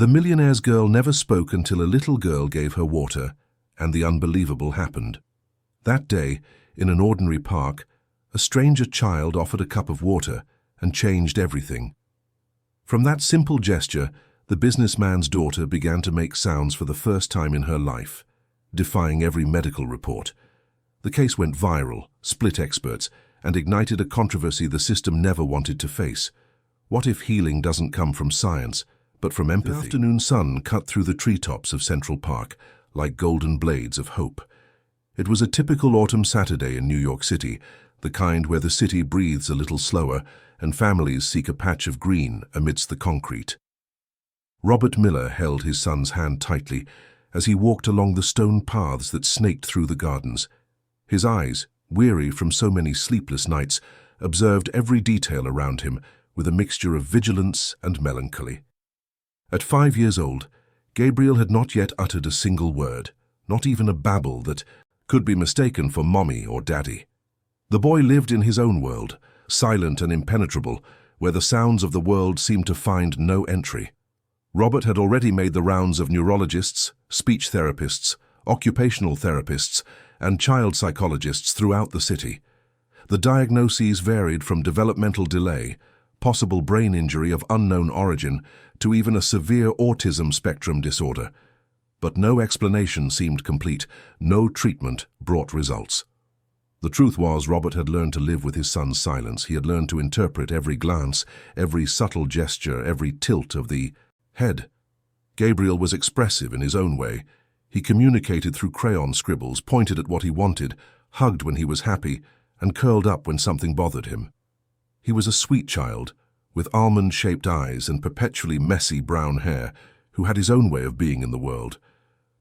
The millionaire's girl never spoke until a little girl gave her water, and the unbelievable happened. That day, in an ordinary park, a stranger child offered a cup of water and changed everything. From that simple gesture, the businessman's daughter began to make sounds for the first time in her life, defying every medical report. The case went viral, split experts, and ignited a controversy the system never wanted to face. What if healing doesn't come from science, but from empathy? The afternoon sun cut through the treetops of Central Park like golden blades of hope. It was a typical autumn Saturday in New York City, the kind where the city breathes a little slower and families seek a patch of green amidst the concrete. Robert Miller held his son's hand tightly as he walked along the stone paths that snaked through the gardens. His eyes, weary from so many sleepless nights, observed every detail around him with a mixture of vigilance and melancholy. At 5 years old, Gabriel had not yet uttered a single word, not even a babble that could be mistaken for mommy or daddy. The boy lived in his own world, silent and impenetrable, where the sounds of the world seemed to find no entry. Robert had already made the rounds of neurologists, speech therapists, occupational therapists, and child psychologists throughout the city. The diagnoses varied from developmental delay, possible brain injury of unknown origin, to even a severe autism spectrum disorder. But no explanation seemed complete, no treatment brought results. The truth was, Robert had learned to live with his son's silence. He had learned to interpret every glance, every subtle gesture, every tilt of the head. Gabriel was expressive in his own way. He communicated through crayon scribbles, pointed at what he wanted, hugged when he was happy, and curled up when something bothered him. He was a sweet child, with almond-shaped eyes and perpetually messy brown hair, who had his own way of being in the world.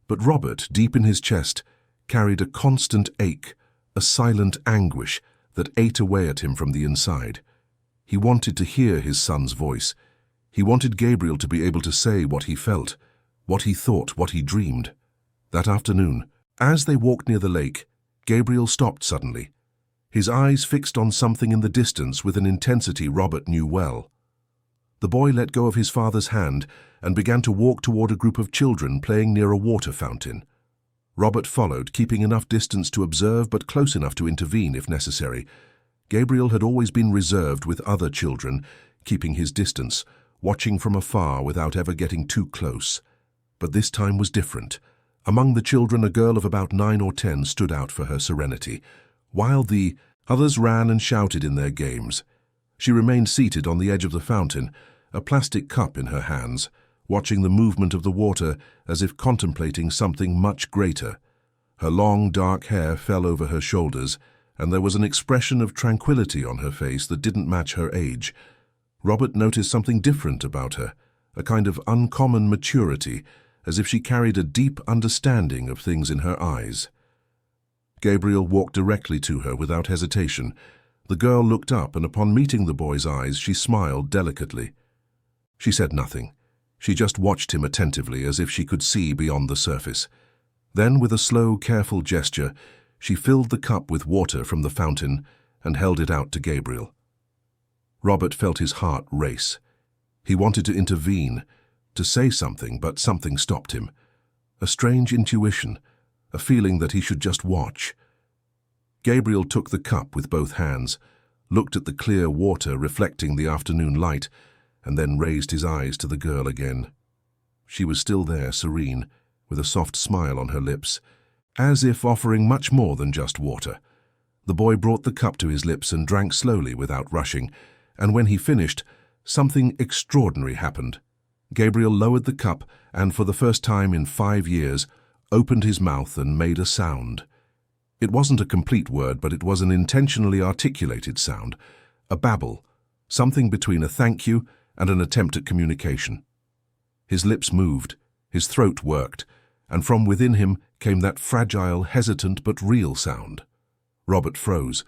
But Robert, deep in his chest, carried a constant ache, a silent anguish that ate away at him from the inside. He wanted to hear his son's voice. He wanted Gabriel to be able to say what he felt, what he thought, what he dreamed. That afternoon, as they walked near the lake, Gabriel stopped suddenly, his eyes fixed on something in the distance with an intensity Robert knew well. The boy let go of his father's hand and began to walk toward a group of children playing near a water fountain. Robert followed, keeping enough distance to observe but close enough to intervene if necessary. Gabriel had always been reserved with other children, keeping his distance, watching from afar without ever getting too close. But this time was different. Among the children, a girl of about 9 or 10 stood out for her serenity, while the others ran and shouted in their games. She remained seated on the edge of the fountain, a plastic cup in her hands, watching the movement of the water as if contemplating something much greater. Her long, dark hair fell over her shoulders, and there was an expression of tranquility on her face that didn't match her age. Robert noticed something different about her, a kind of uncommon maturity, as if she carried a deep understanding of things in her eyes. Gabriel walked directly to her without hesitation. The girl looked up, and upon meeting the boy's eyes, she smiled delicately. She said nothing. She just watched him attentively, as if she could see beyond the surface. Then, with a slow, careful gesture, she filled the cup with water from the fountain and held it out to Gabriel. Robert felt his heart race. He wanted to intervene, to say something, but something stopped him. A strange intuition, a feeling that he should just watch. Gabriel took the cup with both hands, looked at the clear water reflecting the afternoon light, and then raised his eyes to the girl again. She was still there, serene, with a soft smile on her lips, as if offering much more than just water. The boy brought the cup to his lips and drank slowly without rushing, and when he finished, something extraordinary happened. Gabriel lowered the cup and, for the first time in 5 years, opened his mouth and made a sound. It wasn't a complete word, but it was an intentionally articulated sound, a babble, something between a thank you and an attempt at communication. His lips moved, his throat worked, and from within him came that fragile, hesitant but real sound. Robert froze.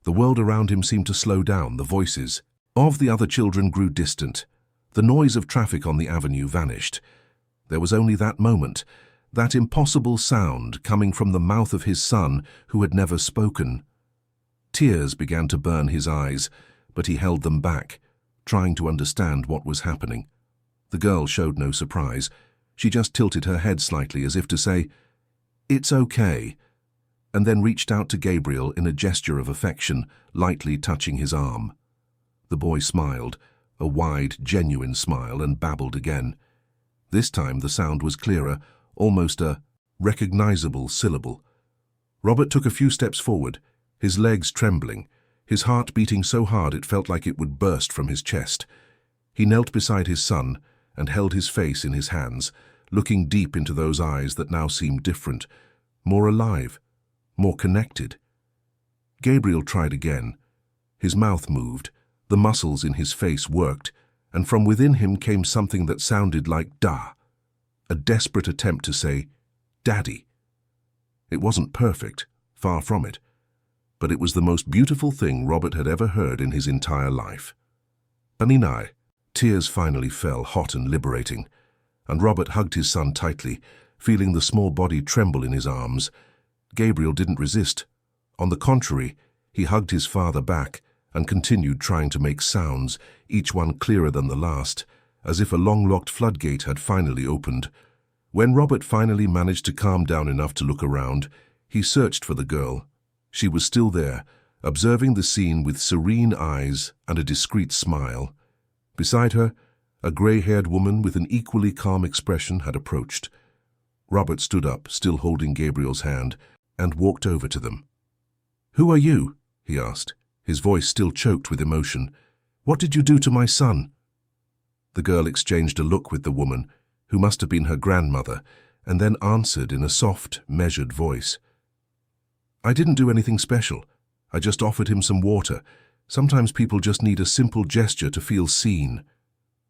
The world around him seemed to slow down. The voices of the other children grew distant. The noise of traffic on the avenue vanished. There was only that moment, that impossible sound coming from the mouth of his son who had never spoken. Tears began to burn his eyes, but he held them back, trying to understand what was happening. The girl showed no surprise. She just tilted her head slightly as if to say, "It's okay," and then reached out to Gabriel in a gesture of affection, lightly touching his arm. The boy smiled, a wide, genuine smile, and babbled again. This time the sound was clearer, almost a recognizable syllable. Robert took a few steps forward, his legs trembling, his heart beating so hard it felt like it would burst from his chest. He knelt beside his son and held his face in his hands, looking deep into those eyes that now seemed different, more alive, more connected. Gabriel tried again. His mouth moved, the muscles in his face worked, and from within him came something that sounded like "da," a desperate attempt to say, "Daddy." It wasn't perfect, far from it, but it was the most beautiful thing Robert had ever heard in his entire life. Aninai. Tears finally fell, hot and liberating, and Robert hugged his son tightly, feeling the small body tremble in his arms. Gabriel didn't resist. On the contrary, he hugged his father back and continued trying to make sounds, each one clearer than the last, as if a long-locked floodgate had finally opened. When Robert finally managed to calm down enough to look around, he searched for the girl. She was still there, observing the scene with serene eyes and a discreet smile. Beside her, a grey-haired woman with an equally calm expression had approached. Robert stood up, still holding Gabriel's hand, and walked over to them. "Who are you?" he asked, his voice still choked with emotion. "What did you do to my son?" The girl exchanged a look with the woman, who must have been her grandmother, and then answered in a soft, measured voice. "I didn't do anything special. I just offered him some water. Sometimes people just need a simple gesture to feel seen."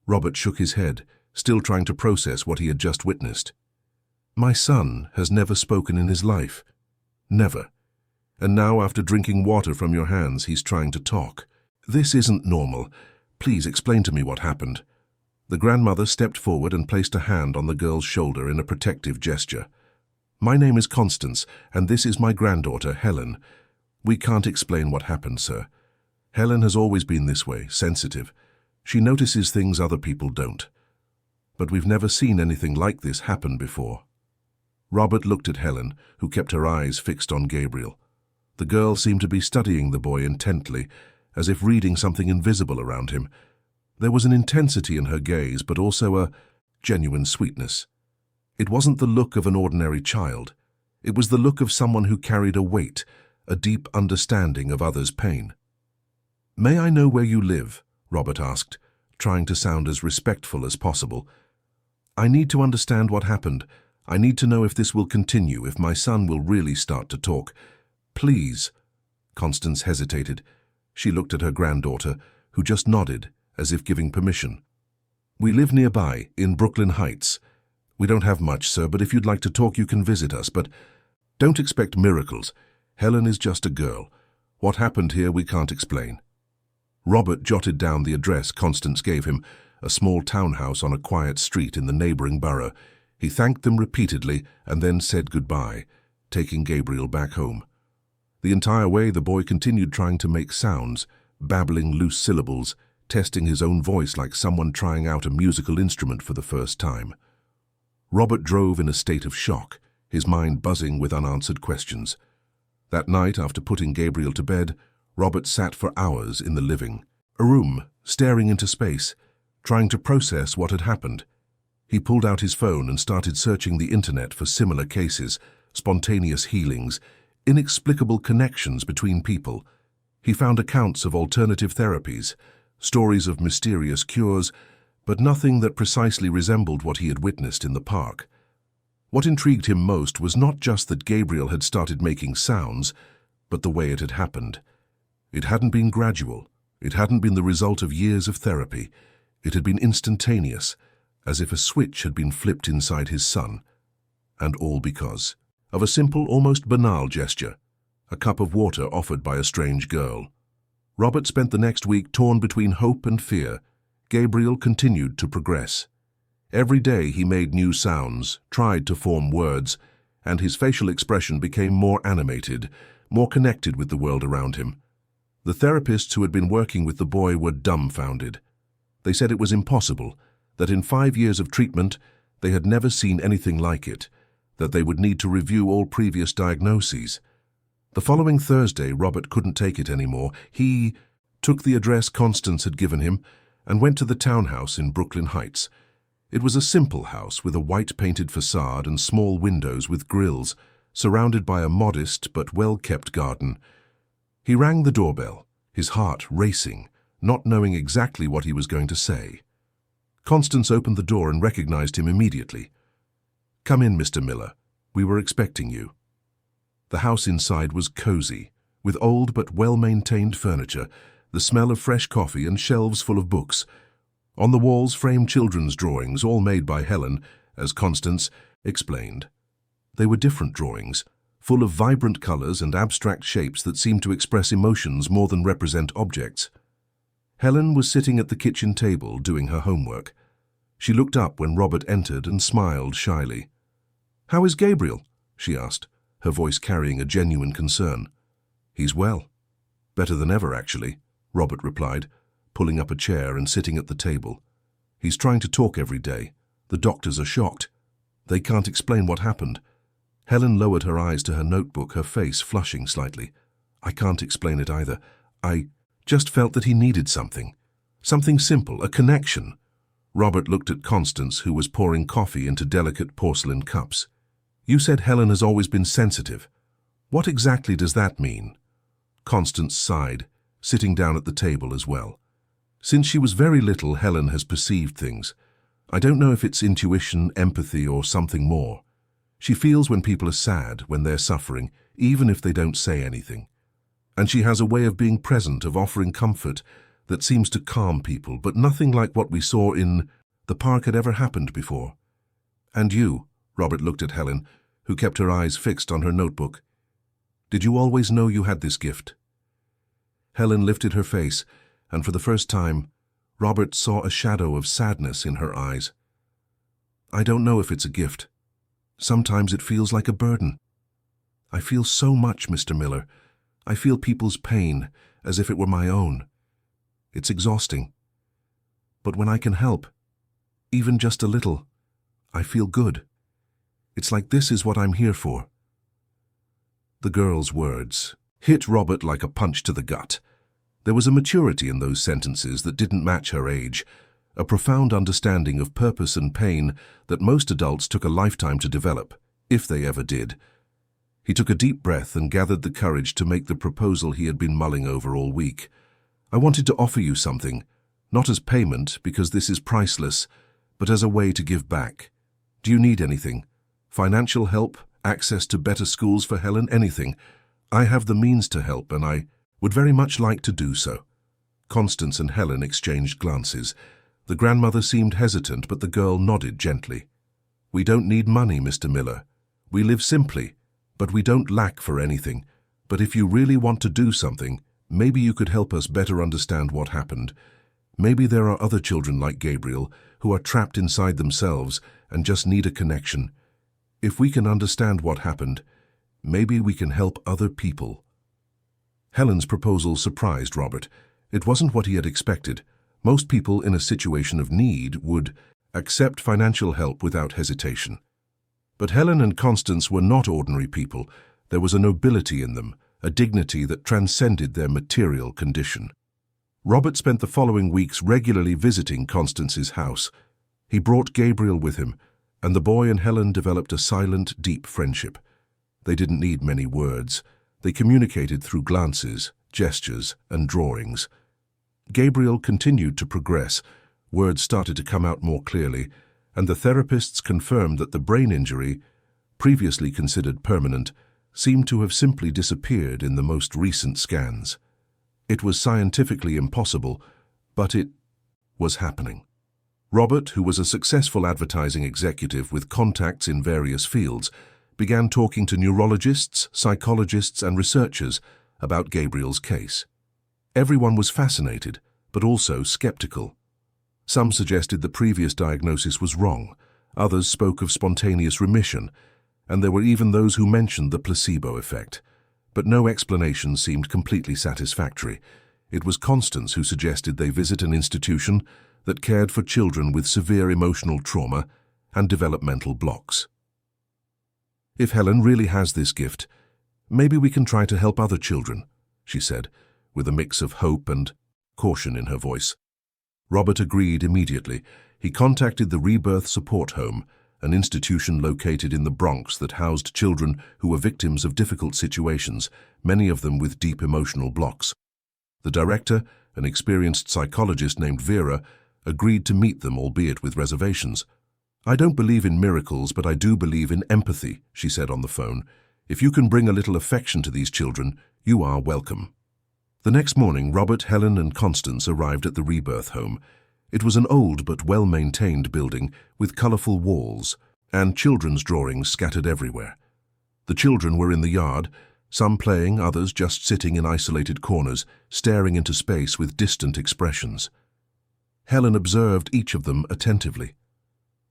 Robert shook his head, still trying to process what he had just witnessed. "My son has never spoken in his life. Never. And now, after drinking water from your hands, he's trying to talk. This isn't normal. Please explain to me what happened." The grandmother stepped forward and placed a hand on the girl's shoulder in a protective gesture. "My name is Constance, and this is my granddaughter, Helen. We can't explain what happened, sir. Helen has always been this way, sensitive. She notices things other people don't. But we've never seen anything like this happen before." Robert looked at Helen, who kept her eyes fixed on Gabriel. The girl seemed to be studying the boy intently, as if reading something invisible around him. There was an intensity in her gaze, but also a genuine sweetness. It wasn't the look of an ordinary child. It was the look of someone who carried a weight, a deep understanding of others' pain. "May I know where you live?" Robert asked, trying to sound as respectful as possible. "I need to understand what happened. I need to know if this will continue, if my son will really start to talk. Please." Constance hesitated. She looked at her granddaughter, who just nodded, as if giving permission. "We live nearby, in Brooklyn Heights. We don't have much, sir, but if you'd like to talk, you can visit us. But don't expect miracles. Helen is just a girl. What happened here we can't explain." Robert jotted down the address Constance gave him, a small townhouse on a quiet street in the neighboring borough. He thanked them repeatedly and then said goodbye, taking Gabriel back home. The entire way the boy continued trying to make sounds, babbling loose syllables, testing his own voice like someone trying out a musical instrument for the first time. Robert drove in a state of shock, his mind buzzing with unanswered questions. That night, after putting Gabriel to bed, Robert sat for hours in the living room, staring into space, trying to process what had happened. He pulled out his phone and started searching the internet for similar cases, spontaneous healings, inexplicable connections between people. He found accounts of alternative therapies, stories of mysterious cures, but nothing that precisely resembled what he had witnessed in the park. What intrigued him most was not just that Gabriel had started making sounds, but the way it had happened. It hadn't been gradual. It hadn't been the result of years of therapy. It had been instantaneous, as if a switch had been flipped inside his son. And all because of a simple, almost banal gesture, a cup of water offered by a strange girl. Robert spent the next week torn between hope and fear. Gabriel continued to progress. Every day he made new sounds, tried to form words, and his facial expression became more animated, more connected with the world around him. The therapists who had been working with the boy were dumbfounded. They said it was impossible. that in 5 years of treatment they had never seen anything like it, that they would need to review all previous diagnoses. The following Thursday, Robert couldn't take it anymore. He took the address Constance had given him and went to the townhouse in Brooklyn Heights. It was a simple house with a white-painted facade and small windows with grills, surrounded by a modest but well-kept garden. He rang the doorbell, his heart racing, not knowing exactly what he was going to say. Constance opened the door and recognized him immediately. "Come in, Mr. Miller. We were expecting you." The house inside was cozy, with old but well-maintained furniture, the smell of fresh coffee and shelves full of books. On the walls, framed children's drawings, all made by Helen, as Constance explained. They were different drawings, full of vibrant colors and abstract shapes that seemed to express emotions more than represent objects. Helen was sitting at the kitchen table doing her homework. She looked up when Robert entered and smiled shyly. "How is Gabriel?" she asked, her voice carrying a genuine concern. "He's well. Better than ever, actually," Robert replied, pulling up a chair and sitting at the table. "He's trying to talk every day. The doctors are shocked. They can't explain what happened." Helen lowered her eyes to her notebook, her face flushing slightly. "I can't explain it either. I just felt that he needed something. Something simple, a connection." Robert looked at Constance, who was pouring coffee into delicate porcelain cups. "You said Helen has always been sensitive. What exactly does that mean?" Constance sighed, sitting down at the table as well. "Since she was very little, Helen has perceived things. I don't know if it's intuition, empathy, or something more. She feels when people are sad, when they're suffering, even if they don't say anything. And she has a way of being present, of offering comfort that seems to calm people, but nothing like what we saw in the park had ever happened before." "And you?" Robert looked at Helen, who kept her eyes fixed on her notebook. "Did you always know you had this gift?" Helen lifted her face, and for the first time, Robert saw a shadow of sadness in her eyes. "I don't know if it's a gift. Sometimes it feels like a burden. I feel so much, Mr. Miller. I feel people's pain as if it were my own. It's exhausting. But when I can help, even just a little, I feel good. It's like this is what I'm here for." The girl's words hit Robert like a punch to the gut. There was a maturity in those sentences that didn't match her age, a profound understanding of purpose and pain that most adults took a lifetime to develop, if they ever did. He took a deep breath and gathered the courage to make the proposal he had been mulling over all week. "I wanted to offer you something, not as payment, because this is priceless, but as a way to give back. Do you need anything? Financial help? Access to better schools for Helen? Anything? I have the means to help, and I would very much like to do so." Constance and Helen exchanged glances. The grandmother seemed hesitant, but the girl nodded gently. "We don't need money, Mr. Miller. We live simply, but we don't lack for anything. But if you really want to do something, maybe you could help us better understand what happened. Maybe there are other children like Gabriel who are trapped inside themselves and just need a connection. If we can understand what happened, maybe we can help other people." Helen's proposal surprised Robert. It wasn't what he had expected. Most people in a situation of need would accept financial help without hesitation. But Helen and Constance were not ordinary people. There was a nobility in them, a dignity that transcended their material condition. Robert spent the following weeks regularly visiting Constance's house. He brought Gabriel with him, and the boy and Helen developed a silent, deep friendship. They didn't need many words. They communicated through glances, gestures, and drawings. Gabriel continued to progress. Words started to come out more clearly, and the therapists confirmed that the brain injury, previously considered permanent, seemed to have simply disappeared in the most recent scans. It was scientifically impossible, but it was happening. Robert, who was a successful advertising executive with contacts in various fields, began talking to neurologists, psychologists, and researchers about Gabriel's case. Everyone was fascinated, but also skeptical. Some suggested the previous diagnosis was wrong, others spoke of spontaneous remission, and there were even those who mentioned the placebo effect. But no explanation seemed completely satisfactory. It was Constance who suggested they visit an institution that cared for children with severe emotional trauma and developmental blocks. "If Helen really has this gift, maybe we can try to help other children," she said, with a mix of hope and caution in her voice. Robert agreed immediately. He contacted the Rebirth Support Home, an institution located in the Bronx that housed children who were victims of difficult situations, many of them with deep emotional blocks. The director, an experienced psychologist named Vera, agreed to meet them, albeit with reservations. "I don't believe in miracles, but I do believe in empathy," she said on the phone. "If you can bring a little affection to these children, you are welcome." The next morning, Robert, Helen, and Constance arrived at the Rebirth Home. It was an old but well-maintained building with colorful walls and children's drawings scattered everywhere. The children were in the yard, some playing, others just sitting in isolated corners, staring into space with distant expressions. Helen observed each of them attentively.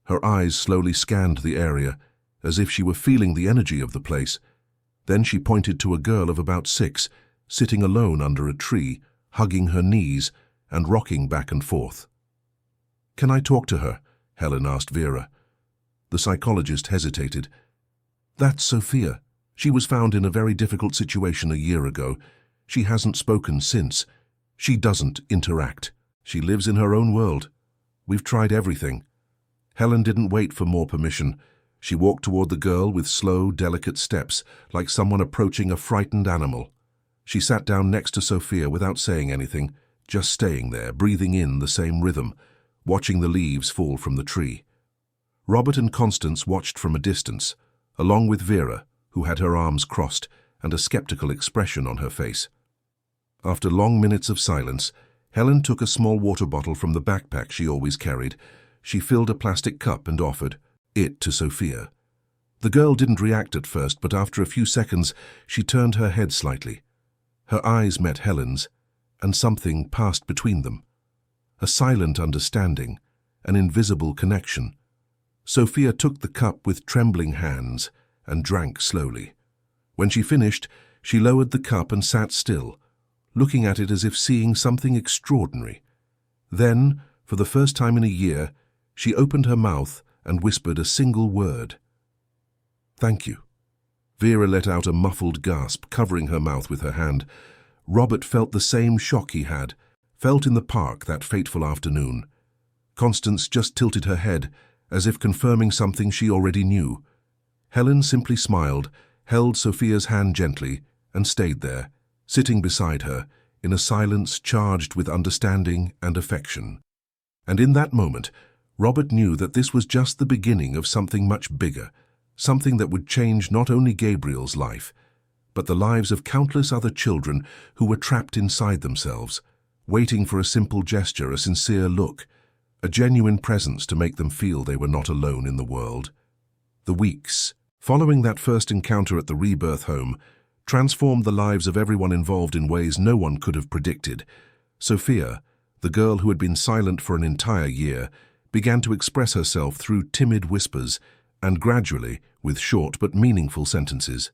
Her eyes slowly scanned the area, as if she were feeling the energy of the place. Then she pointed to a girl of about 6, sitting alone under a tree, hugging her knees and rocking back and forth. "Can I talk to her?" Helen asked Vera. The psychologist hesitated. "That's Sophia. She was found in a very difficult situation a year ago. She hasn't spoken since. She doesn't interact. She lives in her own world. We've tried everything." Helen didn't wait for more permission. She walked toward the girl with slow, delicate steps, like someone approaching a frightened animal. She sat down next to Sophia without saying anything, just staying there, breathing in the same rhythm, watching the leaves fall from the tree. Robert and Constance watched from a distance, along with Vera, who had her arms crossed and a skeptical expression on her face. After long minutes of silence, Helen took a small water bottle from the backpack she always carried. She filled a plastic cup and offered it to Sophia. The girl didn't react at first, but after a few seconds, she turned her head slightly. Her eyes met Helen's, and something passed between them. A silent understanding, an invisible connection. Sophia took the cup with trembling hands and drank slowly. When she finished, she lowered the cup and sat still, looking at it as if seeing something extraordinary. Then, for the first time in a year, she opened her mouth and whispered a single word. "Thank you." Vera let out a muffled gasp, covering her mouth with her hand. Robert felt the same shock he had, felt in the park that fateful afternoon. Constance just tilted her head, as if confirming something she already knew. Helen simply smiled, held Sophia's hand gently, and stayed there, sitting beside her, in a silence charged with understanding and affection. And in that moment, Robert knew that this was just the beginning of something much bigger, something that would change not only Gabriel's life, but the lives of countless other children who were trapped inside themselves, waiting for a simple gesture, a sincere look, a genuine presence to make them feel they were not alone in the world. The weeks following that first encounter at the Rebirth Home transformed the lives of everyone involved in ways no one could have predicted. Sophia, the girl who had been silent for an entire year, began to express herself through timid whispers and gradually with short but meaningful sentences.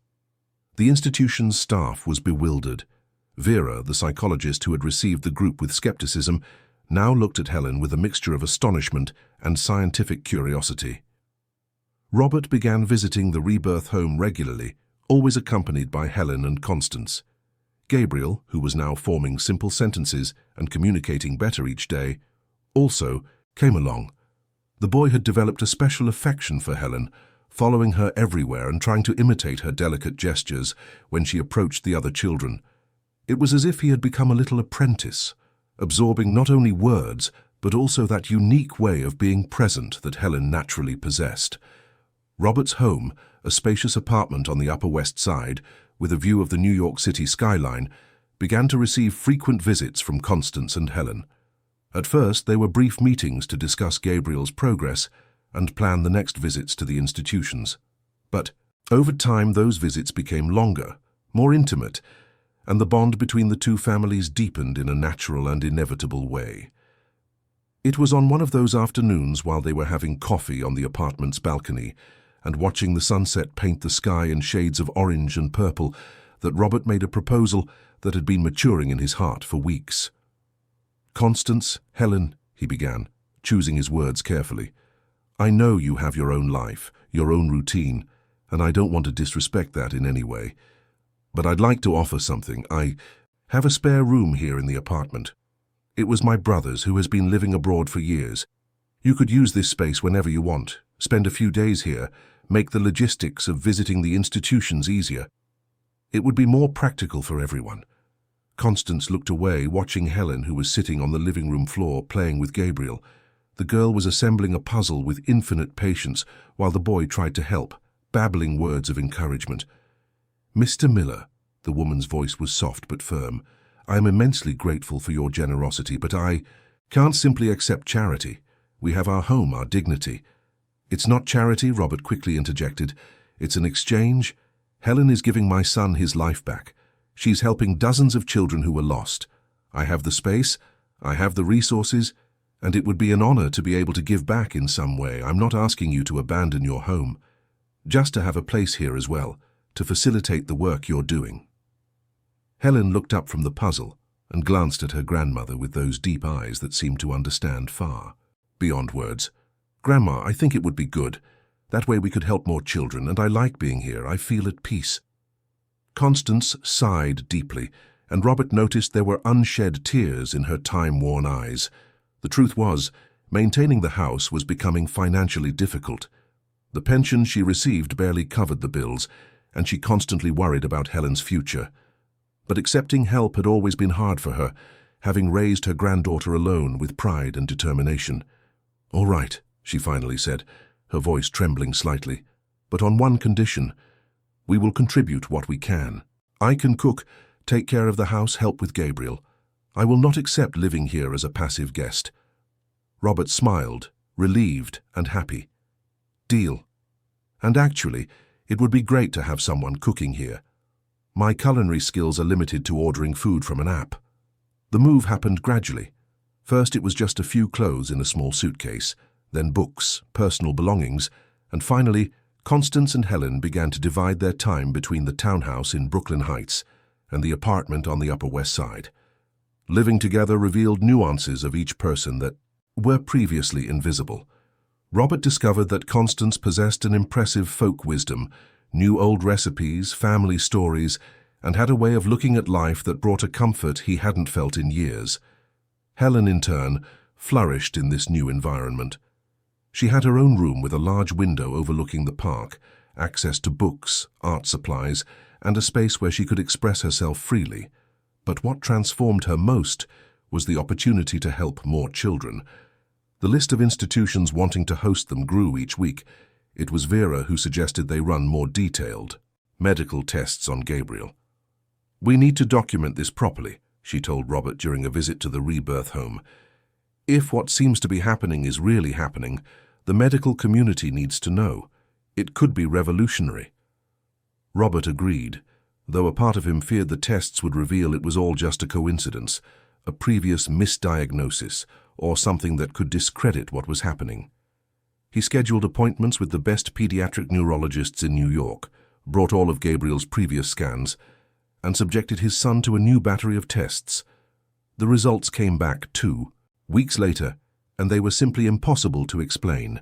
The institution's staff was bewildered. Vera, the psychologist who had received the group with skepticism, now looked at Helen with a mixture of astonishment and scientific curiosity. Robert began visiting the Rebirth Home regularly, always accompanied by Helen and Constance. Gabriel, who was now forming simple sentences and communicating better each day, also came along. The boy had developed a special affection for Helen, following her everywhere and trying to imitate her delicate gestures when she approached the other children. It was as if he had become a little apprentice, absorbing not only words, but also that unique way of being present that Helen naturally possessed. Robert's home, a spacious apartment on the Upper West Side, with a view of the New York City skyline, began to receive frequent visits from Constance and Helen. At first, they were brief meetings to discuss Gabriel's progress and plan the next visits to the institutions. But over time, those visits became longer, more intimate, and the bond between the two families deepened in a natural and inevitable way. It was on one of those afternoons while they were having coffee on the apartment's balcony and watching the sunset paint the sky in shades of orange and purple that Robert made a proposal that had been maturing in his heart for weeks. "Constance, Helen," he began, choosing his words carefully. I know you have your own life, your own routine, and I don't want to disrespect that in any way. But I'd like to offer something. I have a spare room here in the apartment. It was my brother's, who has been living abroad for years. You could use this space whenever you want, spend a few days here, make the logistics of visiting the institutions easier. It would be more practical for everyone. Constance looked away, watching Helen, who was sitting on the living room floor playing with Gabriel. The girl was assembling a puzzle with infinite patience while the boy tried to help, babbling words of encouragement. Mr. Miller, the woman's voice was soft but firm, I am immensely grateful for your generosity, but I can't simply accept charity. We have our home, our dignity. It's not charity, Robert quickly interjected. It's an exchange. Helen is giving my son his life back. She's helping dozens of children who were lost. I have the space, I have the resources, and it would be an honor to be able to give back in some way. I'm not asking you to abandon your home, just to have a place here as well, to facilitate the work you're doing. Helen looked up from the puzzle and glanced at her grandmother with those deep eyes that seemed to understand far beyond words. Grandma, I think it would be good. That way we could help more children, and I like being here. I feel at peace. Constance sighed deeply, and Robert noticed there were unshed tears in her time-worn eyes. The truth was, maintaining the house was becoming financially difficult. The pension she received barely covered the bills, and she constantly worried about Helen's future. But accepting help had always been hard for her, having raised her granddaughter alone with pride and determination. "All right," she finally said, her voice trembling slightly, "but on one condition. We will contribute what we can. I can cook, take care of the house, help with Gabriel. I will not accept living here as a passive guest." Robert smiled, relieved and happy. "Deal. And actually, it would be great to have someone cooking here. My culinary skills are limited to ordering food from an app." The move happened gradually. First it was just a few clothes in a small suitcase, then books, personal belongings, and finally Constance and Helen began to divide their time between the townhouse in Brooklyn Heights and the apartment on the Upper West Side. Living together revealed nuances of each person that were previously invisible. Robert discovered that Constance possessed an impressive folk wisdom, knew old recipes, family stories, and had a way of looking at life that brought a comfort he hadn't felt in years. Helen, in turn, flourished in this new environment. She had her own room with a large window overlooking the park, access to books, art supplies, and a space where she could express herself freely. But what transformed her most was the opportunity to help more children. The list of institutions wanting to host them grew each week. It was Vera who suggested they run more detailed medical tests on Gabriel. "We need to document this properly," she told Robert during a visit to the rebirth home. "If what seems to be happening is really happening, the medical community needs to know. It could be revolutionary." Robert agreed, though a part of him feared the tests would reveal it was all just a coincidence, a previous misdiagnosis, or something that could discredit what was happening. He scheduled appointments with the best pediatric neurologists in New York, brought all of Gabriel's previous scans, and subjected his son to a new battery of tests. The results came back 2 weeks later, and they were simply impossible to explain.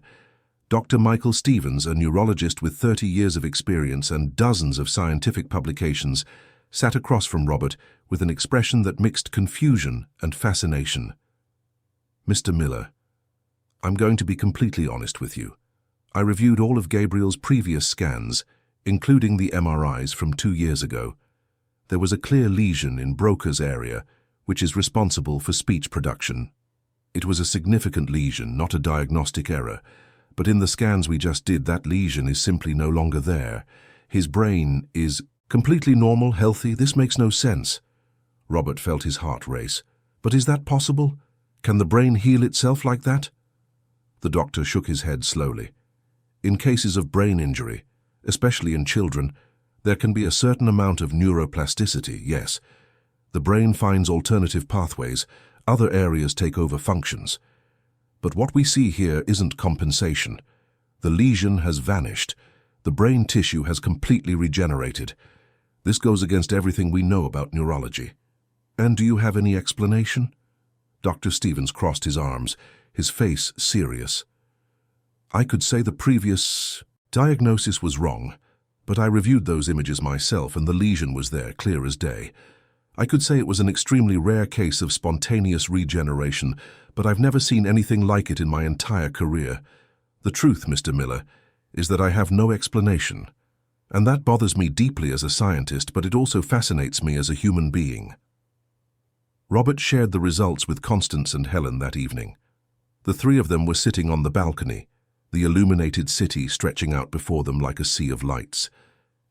Dr. Michael Stevens, a neurologist with 30 years of experience and dozens of scientific publications, sat across from Robert with an expression that mixed confusion and fascination. "Mr. Miller, I'm going to be completely honest with you. I reviewed all of Gabriel's previous scans, including the MRIs from 2 years ago. There was a clear lesion in Broca's area, which is responsible for speech production. It was a significant lesion, not a diagnostic error, but in the scans we just did, that lesion is simply no longer there. His brain is completely normal, healthy. This makes no sense." Robert felt his heart race. "But is that possible? Can the brain heal itself like that?" The doctor shook his head slowly. "In cases of brain injury, especially in children, there can be a certain amount of neuroplasticity, yes. The brain finds alternative pathways, other areas take over functions. But what we see here isn't compensation. The lesion has vanished. The brain tissue has completely regenerated. This goes against everything we know about neurology." "And do you have any explanation?" Dr. Stevens crossed his arms. his face serious. "I could say the previous diagnosis was wrong, but I reviewed those images myself and the lesion was there, clear as day. I could say it was an extremely rare case of spontaneous regeneration, but I've never seen anything like it in my entire career. The truth, Mr. Miller, is that I have no explanation. And that bothers me deeply as a scientist, but it also fascinates me as a human being." Robert shared the results with Constance and Helen that evening. The three of them were sitting on the balcony, the illuminated city stretching out before them like a sea of lights.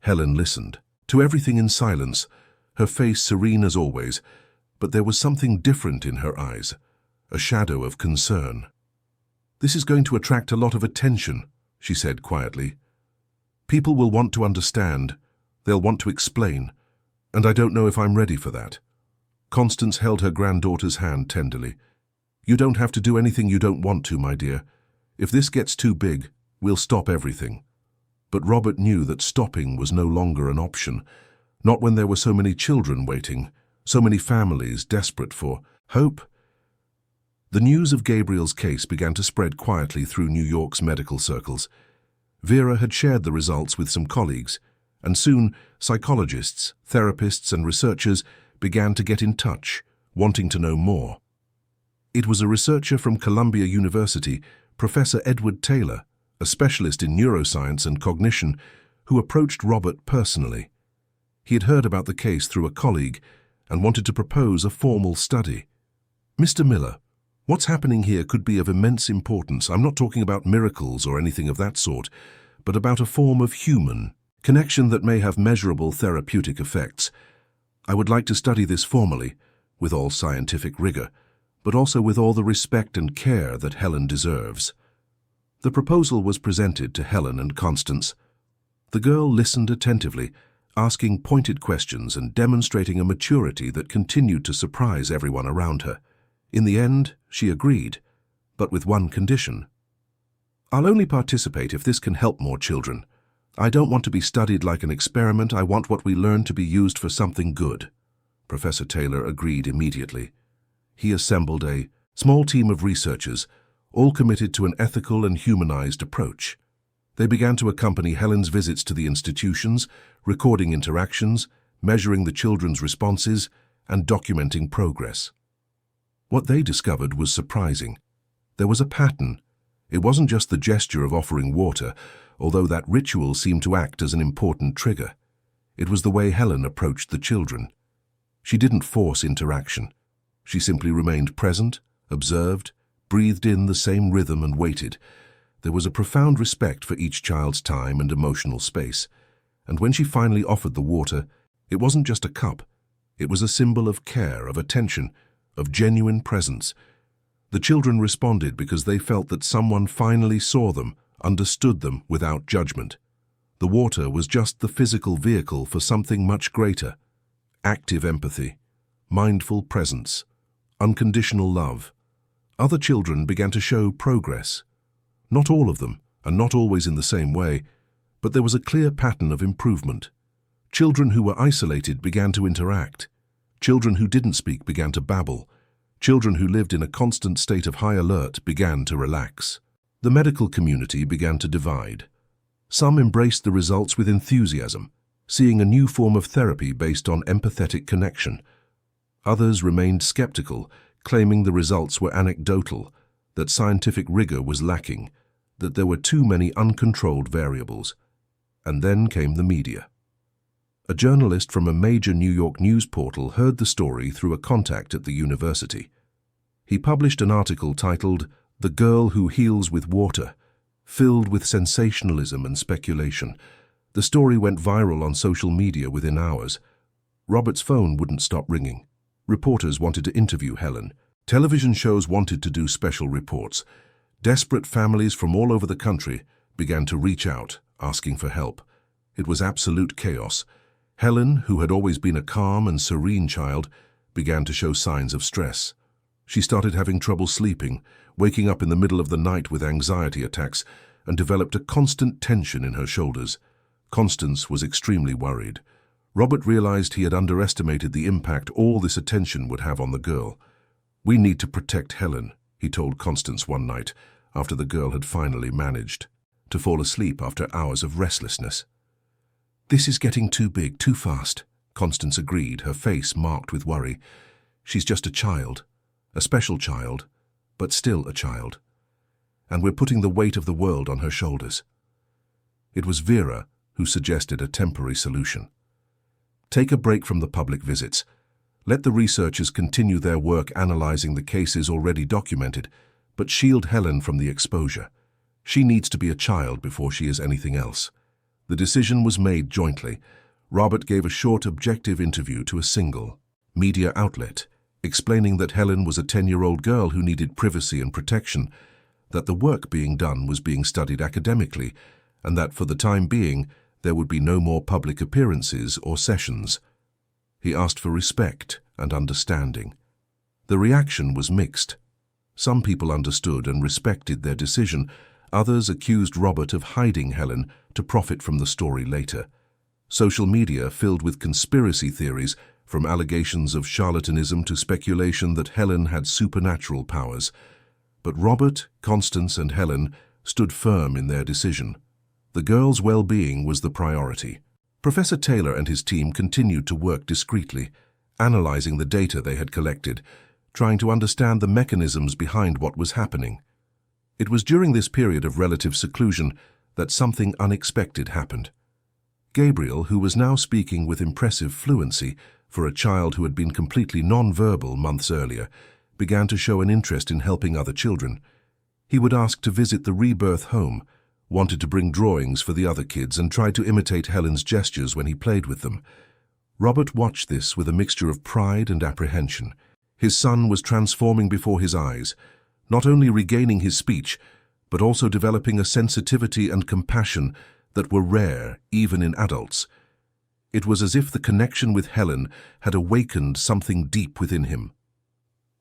Helen listened to everything in silence, her face serene as always, but there was something different in her eyes, a shadow of concern. "This is going to attract a lot of attention," she said quietly. "People will want to understand, they'll want to explain, and I don't know if I'm ready for that." Constance held her granddaughter's hand tenderly. "You don't have to do anything you don't want to, my dear. If this gets too big, we'll stop everything." But Robert knew that stopping was no longer an option, not when there were so many children waiting, so many families desperate for hope. The news of Gabriel's case began to spread quietly through New York's medical circles. Vera had shared the results with some colleagues, and soon psychologists, therapists, and researchers began to get in touch, wanting to know more. It was a researcher from Columbia University, Professor Edward Taylor, a specialist in neuroscience and cognition, who approached Robert personally. He had heard about the case through a colleague and wanted to propose a formal study. "Mr. Miller, what's happening here could be of immense importance. I'm not talking about miracles or anything of that sort, but about a form of human connection that may have measurable therapeutic effects. I would like to study this formally, with all scientific rigor, but also with all the respect and care that Helen deserves." The proposal was presented to Helen and Constance. The girl listened attentively, asking pointed questions and demonstrating a maturity that continued to surprise everyone around her. In the end, she agreed, but with one condition. "I'll only participate if this can help more children. I don't want to be studied like an experiment. I want what we learn to be used for something good." Professor Taylor agreed immediately. He assembled a small team of researchers, all committed to an ethical and humanized approach. They began to accompany Helen's visits to the institutions, recording interactions, measuring the children's responses, and documenting progress. What they discovered was surprising. There was a pattern. It wasn't just the gesture of offering water, although that ritual seemed to act as an important trigger. It was the way Helen approached the children. She didn't force interaction. She simply remained present, observed, breathed in the same rhythm and waited. There was a profound respect for each child's time and emotional space. And when she finally offered the water, it wasn't just a cup. It was a symbol of care, of attention, of genuine presence. The children responded because they felt that someone finally saw them, understood them without judgment. The water was just the physical vehicle for something much greater: active empathy, mindful presence, unconditional love. Other children began to show progress. Not all of them, and not always in the same way, but there was a clear pattern of improvement. Children who were isolated began to interact. Children who didn't speak began to babble. Children who lived in a constant state of high alert began to relax. The medical community began to divide. Some embraced the results with enthusiasm, seeing a new form of therapy based on empathetic connection. Others remained skeptical, claiming the results were anecdotal, that scientific rigor was lacking, that there were too many uncontrolled variables. And then came the media. A journalist from a major New York news portal heard the story through a contact at the university. He published an article titled "The Girl Who Heals with Water," filled with sensationalism and speculation. The story went viral on social media within hours. Robert's phone wouldn't stop ringing. Reporters wanted to interview Helen. Television shows wanted to do special reports. Desperate families from all over the country began to reach out, asking for help. It was absolute chaos. Helen, who had always been a calm and serene child, began to show signs of stress. She started having trouble sleeping, waking up in the middle of the night with anxiety attacks, and developed a constant tension in her shoulders. Constance was extremely worried. Robert realized he had underestimated the impact all this attention would have on the girl. "We need to protect Helen," he told Constance one night after the girl had finally managed to fall asleep after hours of restlessness. "This is getting too big, too fast," Constance agreed, her face marked with worry. "She's just a child, a special child, but still a child. And we're putting the weight of the world on her shoulders." It was Vera who suggested a temporary solution. "Take a break from the public visits. Let the researchers continue their work analyzing the cases already documented, but shield Helen from the exposure. She needs to be a child before she is anything else." The decision was made jointly. Robert gave a short objective interview to a single media outlet, explaining that Helen was a 10-year-old girl who needed privacy and protection, that the work being done was being studied academically, and that for the time being there would be no more public appearances or sessions. He asked for respect and understanding. The reaction was mixed. Some people understood and respected their decision. Others accused Robert of hiding Helen to profit from the story later. Social media filled with conspiracy theories, from allegations of charlatanism to speculation that Helen had supernatural powers. But Robert, Constance, and Helen stood firm in their decision. The girl's well-being was the priority. Professor Taylor and his team continued to work discreetly, analyzing the data they had collected, trying to understand the mechanisms behind what was happening. It was during this period of relative seclusion that something unexpected happened. Gabriel, who was now speaking with impressive fluency for a child who had been completely non-verbal months earlier, began to show an interest in helping other children. He would ask to visit the rebirth home, wanted to bring drawings for the other kids, and tried to imitate Helen's gestures when he played with them. Robert watched this with a mixture of pride and apprehension. His son was transforming before his eyes, not only regaining his speech, but also developing a sensitivity and compassion that were rare even in adults. It was as if the connection with Helen had awakened something deep within him.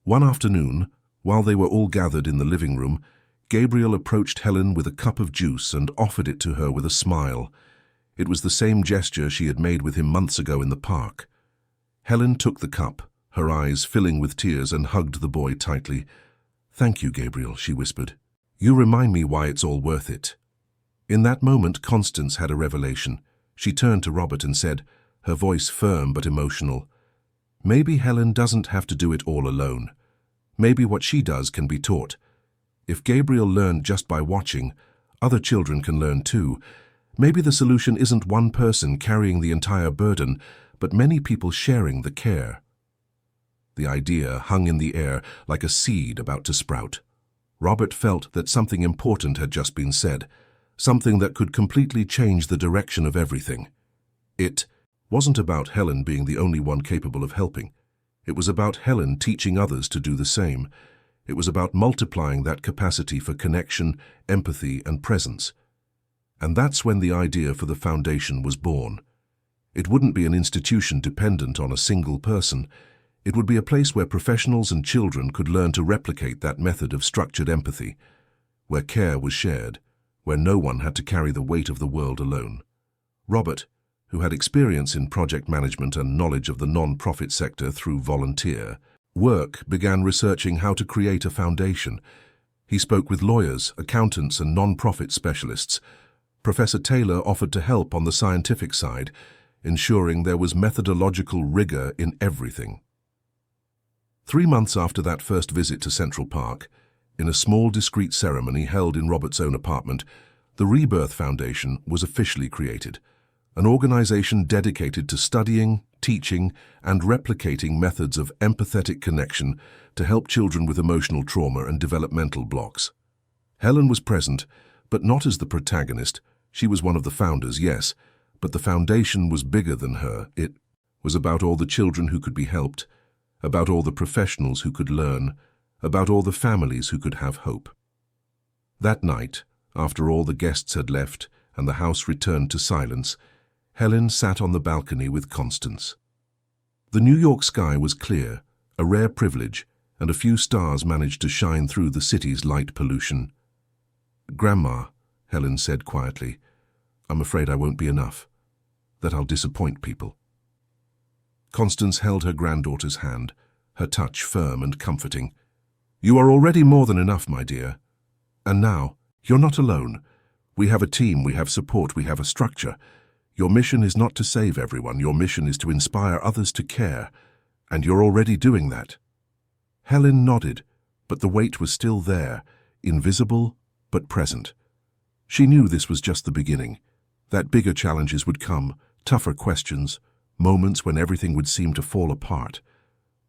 One afternoon, while they were all gathered in the living room, Gabriel approached Helen with a cup of juice and offered it to her with a smile. It was the same gesture she had made with him months ago in the park. Helen took the cup, her eyes filling with tears, and hugged the boy tightly. "Thank you, Gabriel," she whispered. "You remind me why it's all worth it." In that moment, Constance had a revelation. She turned to Robert and said, her voice firm but emotional, "Maybe Helen doesn't have to do it all alone. Maybe what she does can be taught. If Gabriel learned just by watching, other children can learn too. Maybe the solution isn't one person carrying the entire burden, but many people sharing the care." The idea hung in the air like a seed about to sprout. Robert felt that something important had just been said, something that could completely change the direction of everything. It wasn't about Helen being the only one capable of helping. It was about Helen teaching others to do the same. It was about multiplying that capacity for connection, empathy, and presence. And that's when the idea for the foundation was born. It wouldn't be an institution dependent on a single person. It would be a place where professionals and children could learn to replicate that method of structured empathy, where care was shared, where no one had to carry the weight of the world alone. Robert, who had experience in project management and knowledge of the non-profit sector through volunteer work, began researching how to create a foundation. He spoke with lawyers, accountants, and non-profit specialists. Professor Taylor offered to help on the scientific side, ensuring there was methodological rigor in everything. 3 months after that first visit to Central Park, in a small discreet ceremony held in Robert's own apartment, the Rebirth Foundation was officially created, an organization dedicated to studying, teaching, and replicating methods of empathetic connection to help children with emotional trauma and developmental blocks. Helen was present, but not as the protagonist. She was one of the founders, yes, but the foundation was bigger than her. It was about all the children who could be helped, about all the professionals who could learn, about all the families who could have hope. That night, after all the guests had left and the house returned to silence, Helen sat on the balcony with Constance. The New York sky was clear, a rare privilege, and a few stars managed to shine through the city's light pollution. "Grandma," Helen said quietly, "I'm afraid I won't be enough, that I'll disappoint people." Constance held her granddaughter's hand, her touch firm and comforting. You are already more than enough, my dear. And now, you're not alone. We have a team, we have support, we have a structure. Your mission is not to save everyone, your mission is to inspire others to care. And you're already doing that. Helen nodded, but the weight was still there, invisible but present. She knew this was just the beginning, that bigger challenges would come, tougher questions, moments when everything would seem to fall apart.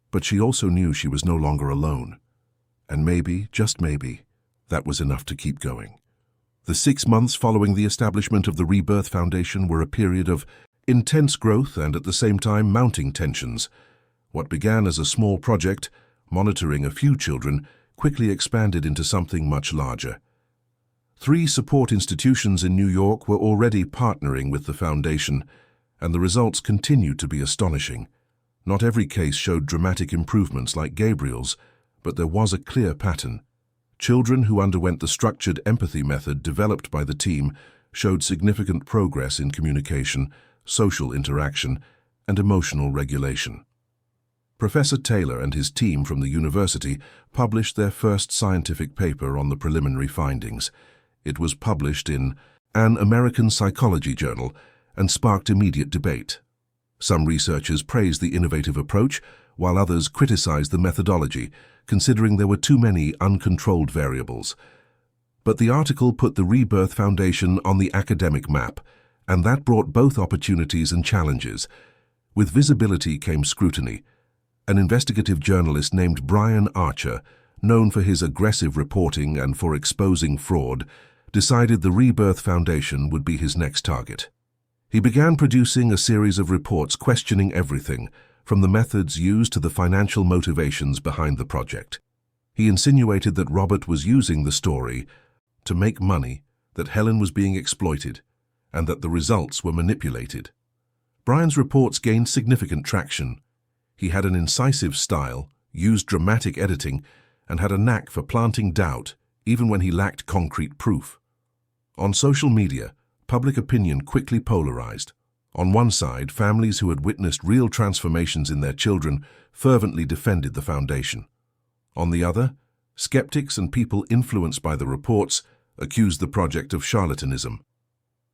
But she also knew she was no longer alone. And maybe, just maybe, that was enough to keep going. The 6 months following the establishment of the Rebirth Foundation were a period of intense growth and at the same time mounting tensions. What began as a small project, monitoring a few children, quickly expanded into something much larger. 3 support institutions in New York were already partnering with the foundation, and the results continued to be astonishing. Not every case showed dramatic improvements like Gabriel's, but there was a clear pattern. Children who underwent the structured empathy method developed by the team showed significant progress in communication, social interaction, and emotional regulation. Professor Taylor and his team from the university published their first scientific paper on the preliminary findings. It was published in an American Psychology journal and sparked immediate debate. Some researchers praised the innovative approach, while others criticized the methodology, considering there were too many uncontrolled variables. But the article put the Rebirth Foundation on the academic map, and that brought both opportunities and challenges. With visibility came scrutiny. An investigative journalist named Brian Archer, known for his aggressive reporting and for exposing fraud, decided the Rebirth Foundation would be his next target. He began producing a series of reports questioning everything, from the methods used to the financial motivations behind the project. He insinuated that Robert was using the story to make money, that Helen was being exploited, and that the results were manipulated. Brian's reports gained significant traction. He had an incisive style, used dramatic editing, and had a knack for planting doubt, even when he lacked concrete proof. On social media, public opinion quickly polarized. On one side, families who had witnessed real transformations in their children fervently defended the foundation. On the other, skeptics and people influenced by the reports accused the project of charlatanism.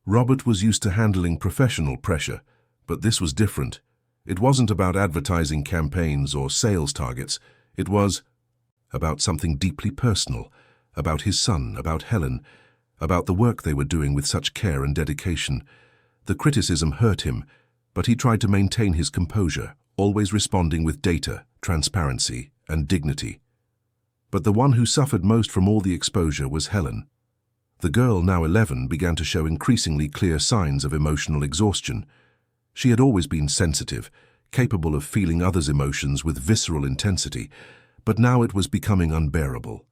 Robert was used to handling professional pressure, but this was different. It wasn't about advertising campaigns or sales targets. It was about something deeply personal, about his son, about Helen, about the work they were doing with such care and dedication. The criticism hurt him, but he tried to maintain his composure, always responding with data, transparency, and dignity. But the one who suffered most from all the exposure was Helen. The girl, now 11, began to show increasingly clear signs of emotional exhaustion. She had always been sensitive, capable of feeling others' emotions with visceral intensity, but now it was becoming unbearable.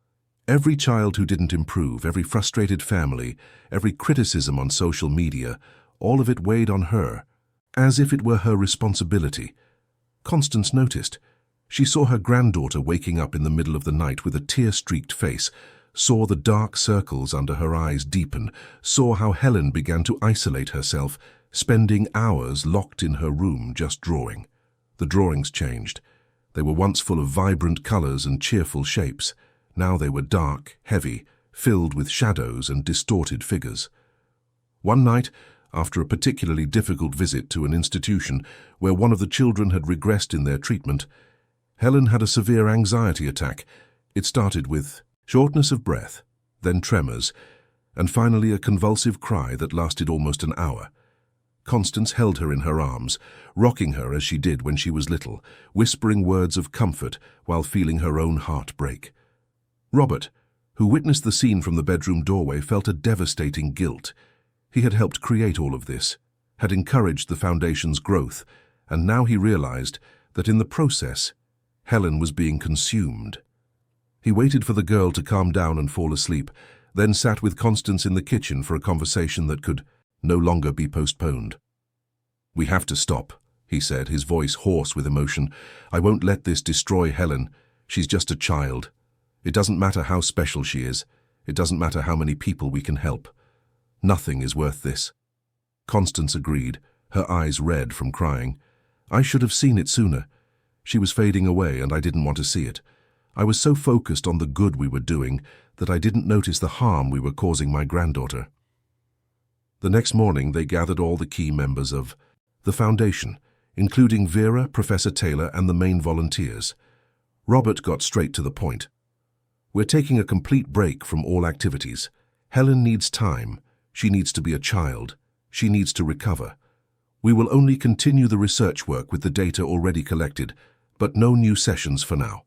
Every child who didn't improve, every frustrated family, every criticism on social media, all of it weighed on her, as if it were her responsibility. Constance noticed. She saw her granddaughter waking up in the middle of the night with a tear-streaked face, saw the dark circles under her eyes deepen, saw how Helen began to isolate herself, spending hours locked in her room just drawing. The drawings changed. They were once full of vibrant colors and cheerful shapes. Now they were dark, heavy, filled with shadows and distorted figures. One night, after a particularly difficult visit to an institution where one of the children had regressed in their treatment, Helen had a severe anxiety attack. It started with shortness of breath, then tremors, and finally a convulsive cry that lasted almost an hour. Constance held her in her arms, rocking her as she did when she was little, whispering words of comfort while feeling her own heart break. Robert, who witnessed the scene from the bedroom doorway, felt a devastating guilt. He had helped create all of this, had encouraged the foundation's growth, and now he realized that in the process, Helen was being consumed. He waited for the girl to calm down and fall asleep, then sat with Constance in the kitchen for a conversation that could no longer be postponed. "We have to stop," he said, his voice hoarse with emotion. "I won't let this destroy Helen. She's just a child. It doesn't matter how special she is. It doesn't matter how many people we can help. Nothing is worth this." Constance agreed, her eyes red from crying. "I should have seen it sooner. She was fading away and I didn't want to see it. I was so focused on the good we were doing that I didn't notice the harm we were causing my granddaughter. The next morning, they gathered all the key members of the foundation, including Vera, Professor Taylor, and the main volunteers. Robert got straight to the point. We're taking a complete break from all activities. Helen needs time. She needs to be a child. She needs to recover. We will only continue the research work with the data already collected, but no new sessions for now.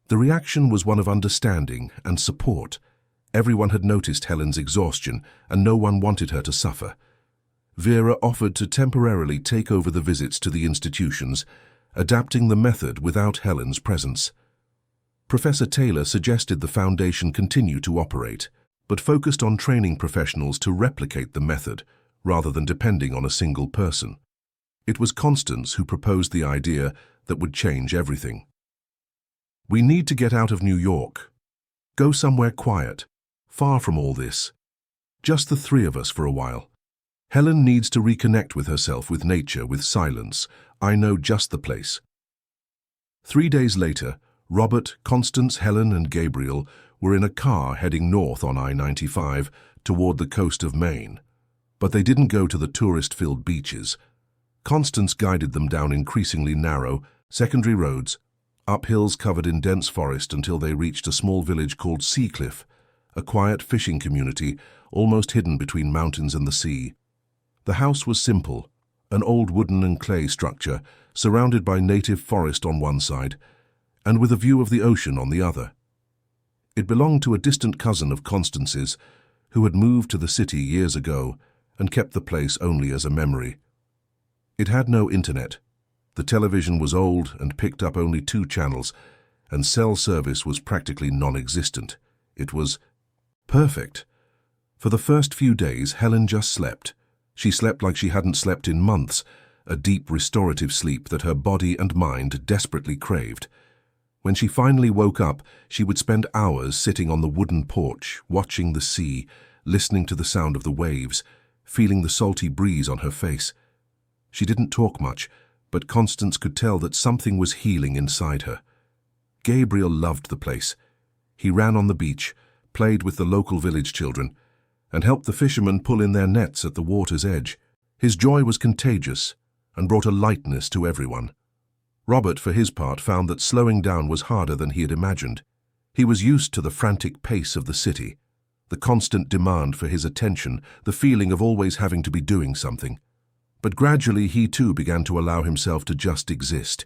The reaction was one of understanding and support. Everyone had noticed Helen's exhaustion, and no one wanted her to suffer. Vera offered to temporarily take over the visits to the institutions, adapting the method without Helen's presence. Professor Taylor suggested the foundation continue to operate, but focused on training professionals to replicate the method, rather than depending on a single person. It was Constance who proposed the idea that would change everything. We need to get out of New York. Go somewhere quiet, far from all this. Just the three of us for a while. Helen needs to reconnect with herself, with nature, with silence. I know just the place. 3 days later, Robert, Constance, Helen, and Gabriel were in a car heading north on I-95 toward the coast of Maine. But they didn't go to the tourist-filled beaches. Constance guided them down increasingly narrow, secondary roads, up hills covered in dense forest until they reached a small village called Seacliff, a quiet fishing community almost hidden between mountains and the sea. The house was simple, an old wooden and clay structure surrounded by native forest on one side and with a view of the ocean on the other. It belonged to a distant cousin of Constance's who had moved to the city years ago and kept the place only as a memory. It had no internet. The television was old and picked up only 2 channels, and cell service was practically non-existent. It was perfect. For the first few days, Helen just slept. She slept like she hadn't slept in months, a deep restorative sleep that her body and mind desperately craved. When she finally woke up, she would spend hours sitting on the wooden porch, watching the sea, listening to the sound of the waves, feeling the salty breeze on her face. She didn't talk much, but Constance could tell that something was healing inside her. Gabriel loved the place. He ran on the beach, played with the local village children, and helped the fishermen pull in their nets at the water's edge. His joy was contagious and brought a lightness to everyone. Robert, for his part, found that slowing down was harder than he had imagined. He was used to the frantic pace of the city, the constant demand for his attention, the feeling of always having to be doing something. But gradually he too began to allow himself to just exist.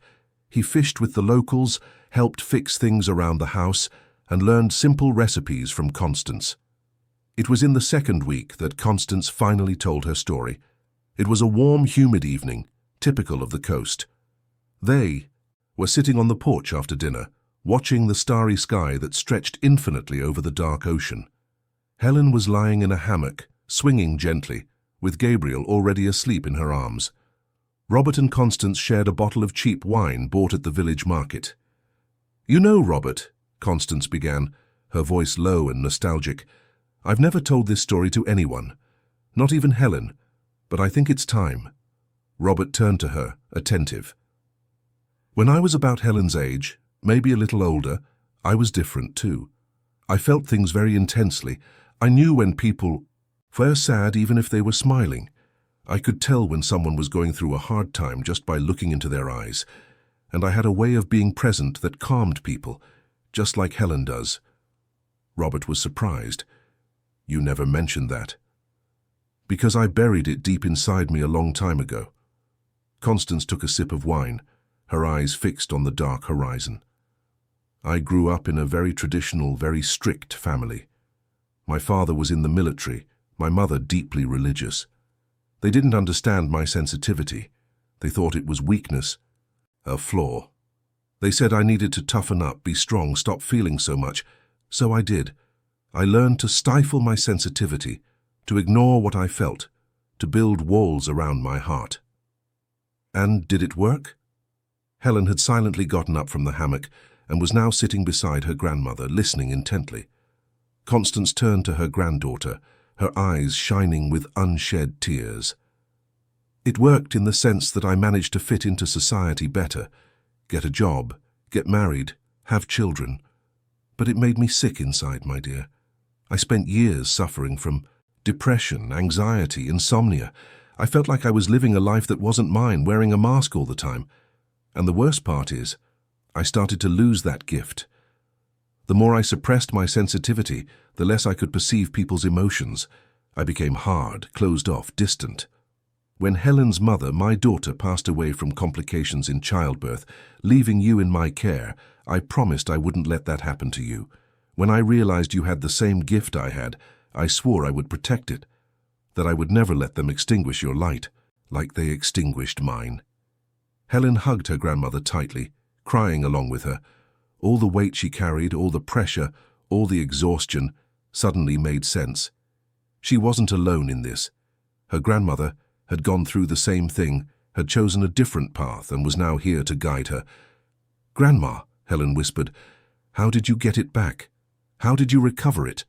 He fished with the locals, helped fix things around the house, and learned simple recipes from Constance. It was in the second week that Constance finally told her story. It was a warm, humid evening, typical of the coast. They were sitting on the porch after dinner, watching the starry sky that stretched infinitely over the dark ocean. Helen was lying in a hammock, swinging gently, with Gabriel already asleep in her arms. Robert and Constance shared a bottle of cheap wine bought at the village market. "You know, Robert," Constance began, her voice low and nostalgic, "I've never told this story to anyone, not even Helen, but I think it's time." Robert turned to her, attentive. "When I was about Helen's age, maybe a little older, I was different too. I felt things very intensely. I knew when people were sad even if they were smiling. I could tell when someone was going through a hard time just by looking into their eyes, and I had a way of being present that calmed people, just like Helen does." Robert was surprised. "You never mentioned that." "Because I buried it deep inside me a long time ago." Constance took a sip of wine, her eyes fixed on the dark horizon. "I grew up in a very traditional, very strict family. My father was in the military, my mother deeply religious. They didn't understand my sensitivity. They thought it was weakness, a flaw. They said I needed to toughen up, be strong, stop feeling so much. So I did. I learned to stifle my sensitivity, to ignore what I felt, to build walls around my heart." "And did it work?" Helen had silently gotten up from the hammock and was now sitting beside her grandmother, listening intently. Constance turned to her granddaughter, her eyes shining with unshed tears. "It worked in the sense that I managed to fit into society better, get a job, get married, have children. But it made me sick inside, my dear. I spent years suffering from depression, anxiety, insomnia. I felt like I was living a life that wasn't mine, wearing a mask all the time. And the worst part is, I started to lose that gift. The more I suppressed my sensitivity, the less I could perceive people's emotions. I became hard, closed off, distant. When Helen's mother, my daughter, passed away from complications in childbirth, leaving you in my care, I promised I wouldn't let that happen to you. When I realized you had the same gift I had, I swore I would protect it, that I would never let them extinguish your light, like they extinguished mine. Helen hugged her grandmother tightly, crying along with her. All the weight she carried, all the pressure, all the exhaustion, suddenly made sense. She wasn't alone in this. Her grandmother had gone through the same thing, had chosen a different path, and was now here to guide her. "Grandma," Helen whispered, "how did you get it back? How did you recover it?"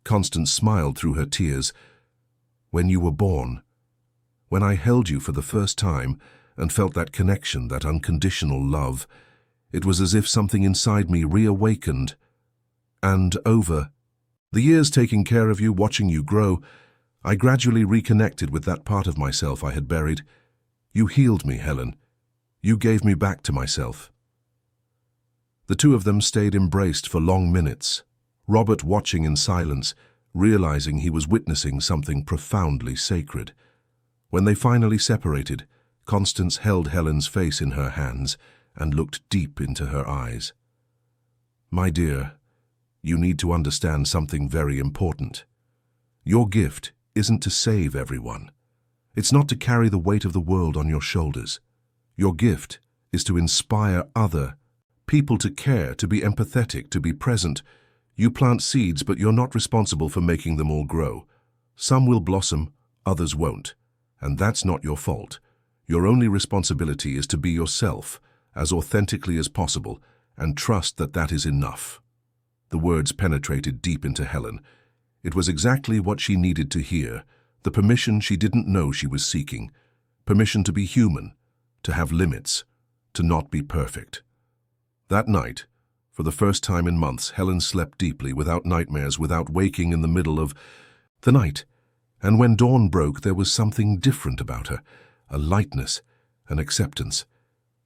Constance smiled through her tears. "When you were born. When I held you for the first time and felt that connection, that unconditional love, it was as if something inside me reawakened. And over the years taking care of you, watching you grow, I gradually reconnected with that part of myself I had buried. You healed me, Helen. You gave me back to myself." The two of them stayed embraced for long minutes, Robert watching in silence, realizing he was witnessing something profoundly sacred. When they finally separated, Constance held Helen's face in her hands and looked deep into her eyes. "My dear, you need to understand something very important. Your gift isn't to save everyone. It's not to carry the weight of the world on your shoulders. Your gift is to inspire other people to care, to be empathetic, to be present. You plant seeds, but you're not responsible for making them all grow. Some will blossom, others won't. And that's not your fault. Your only responsibility is to be yourself, as authentically as possible, and trust that that is enough." The words penetrated deep into Helen. It was exactly what she needed to hear, the permission she didn't know she was seeking. Permission to be human, to have limits, to not be perfect. That night, for the first time in months, Helen slept deeply, without nightmares, without waking in the middle of the night. And when dawn broke, there was something different about her, a lightness, an acceptance.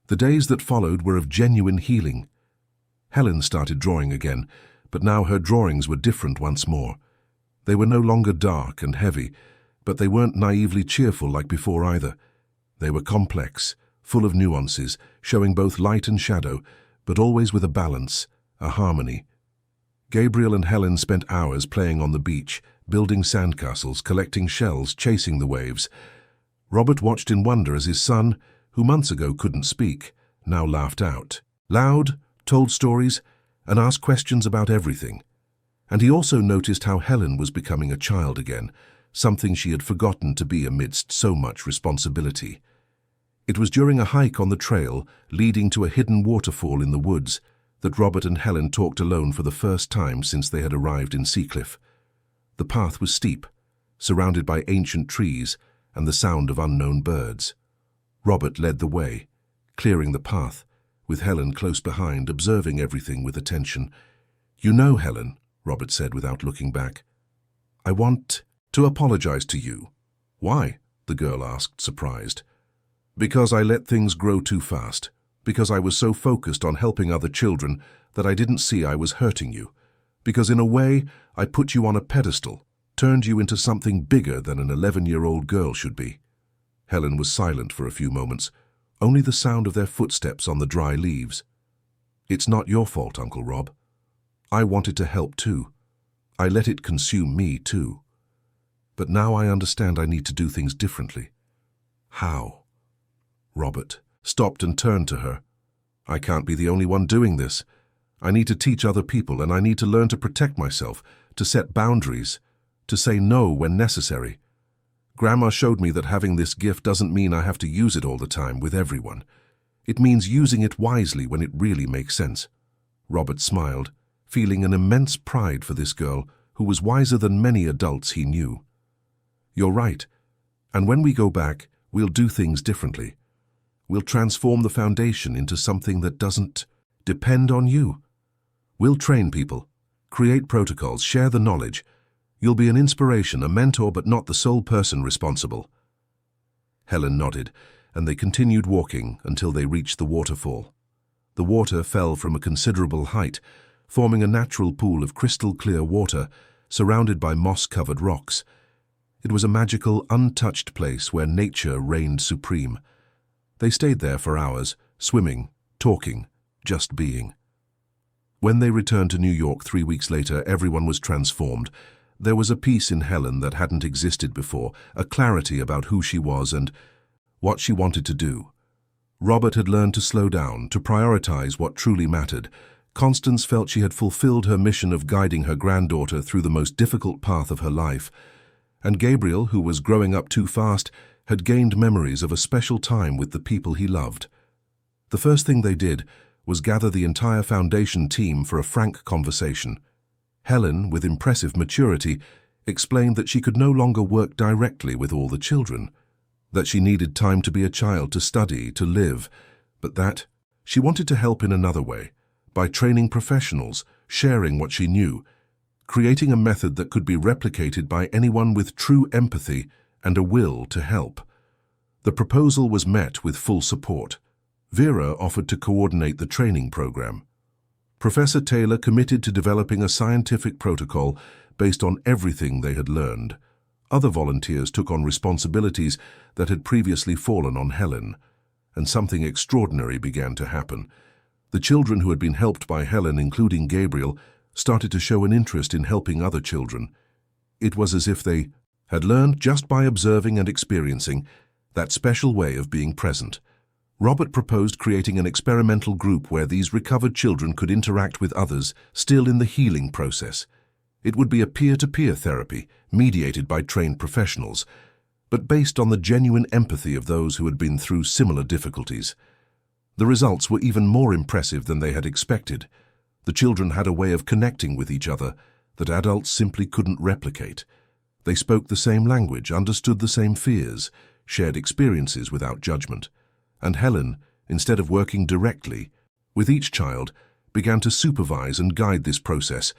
The days that followed were of genuine healing. Helen started drawing again, but now her drawings were different once more. They were no longer dark and heavy, but they weren't naively cheerful like before either. They were complex, full of nuances, showing both light and shadow, but always with a balance, a harmony. Gabriel and Helen spent hours playing on the beach, building sandcastles, collecting shells, chasing the waves. Robert watched in wonder as his son, who months ago couldn't speak, now laughed out loud, told stories, and asked questions about everything. And he also noticed how Helen was becoming a child again, something she had forgotten to be amidst so much responsibility. It was during a hike on the trail, leading to a hidden waterfall in the woods, that Robert and Helen talked alone for the first time since they had arrived in Seacliff. The path was steep, surrounded by ancient trees and the sound of unknown birds. Robert led the way, clearing the path, with Helen close behind, observing everything with attention. "You know, Helen," Robert said without looking back, "I want to apologize to you." "Why?" the girl asked, surprised. "Because I let things grow too fast. Because I was so focused on helping other children that I didn't see I was hurting you. Because in a way, I put you on a pedestal, turned you into something bigger than an 11-year-old girl should be." Helen was silent for a few moments, only the sound of their footsteps on the dry leaves. "It's not your fault, Uncle Rob. I wanted to help too. I let it consume me too. But now I understand I need to do things differently." "How?" Robert stopped and turned to her. "I can't be the only one doing this. I need to teach other people, and I need to learn to protect myself, to set boundaries, to say no when necessary. Grandma showed me that having this gift doesn't mean I have to use it all the time with everyone. It means using it wisely when it really makes sense." Robert smiled, feeling an immense pride for this girl who was wiser than many adults he knew. "You're right, and when we go back, we'll do things differently. We'll transform the foundation into something that doesn't depend on you. We'll train people, create protocols, share the knowledge. You'll be an inspiration, a mentor, but not the sole person responsible." Helen nodded, and they continued walking until they reached the waterfall. The water fell from a considerable height, forming a natural pool of crystal-clear water surrounded by moss-covered rocks. It was a magical, untouched place where nature reigned supreme. They stayed there for hours, swimming, talking, just being. When they returned to New York 3 weeks later, everyone was transformed. There was a peace in Helen that hadn't existed before, a clarity about who she was and what she wanted to do. Robert had learned to slow down, to prioritize what truly mattered. Constance felt she had fulfilled her mission of guiding her granddaughter through the most difficult path of her life. And Gabriel, who was growing up too fast, had gained memories of a special time with the people he loved. The first thing they did was gather the entire foundation team for a frank conversation. Helen, with impressive maturity, explained that she could no longer work directly with all the children, that she needed time to be a child, to study, to live, but that she wanted to help in another way, by training professionals, sharing what she knew, creating a method that could be replicated by anyone with true empathy and a will to help. The proposal was met with full support. Vera offered to coordinate the training program. Professor Taylor committed to developing a scientific protocol based on everything they had learned. Other volunteers took on responsibilities that had previously fallen on Helen, and something extraordinary began to happen. The children who had been helped by Helen, including Gabriel, started to show an interest in helping other children. It was as if they had learned just by observing and experiencing that special way of being present. Robert proposed creating an experimental group where these recovered children could interact with others still in the healing process. It would be a peer-to-peer therapy, mediated by trained professionals, but based on the genuine empathy of those who had been through similar difficulties. The results were even more impressive than they had expected. The children had a way of connecting with each other that adults simply couldn't replicate. They spoke the same language, understood the same fears, shared experiences without judgment. And Helen, instead of working directly with each child, began to supervise and guide this process,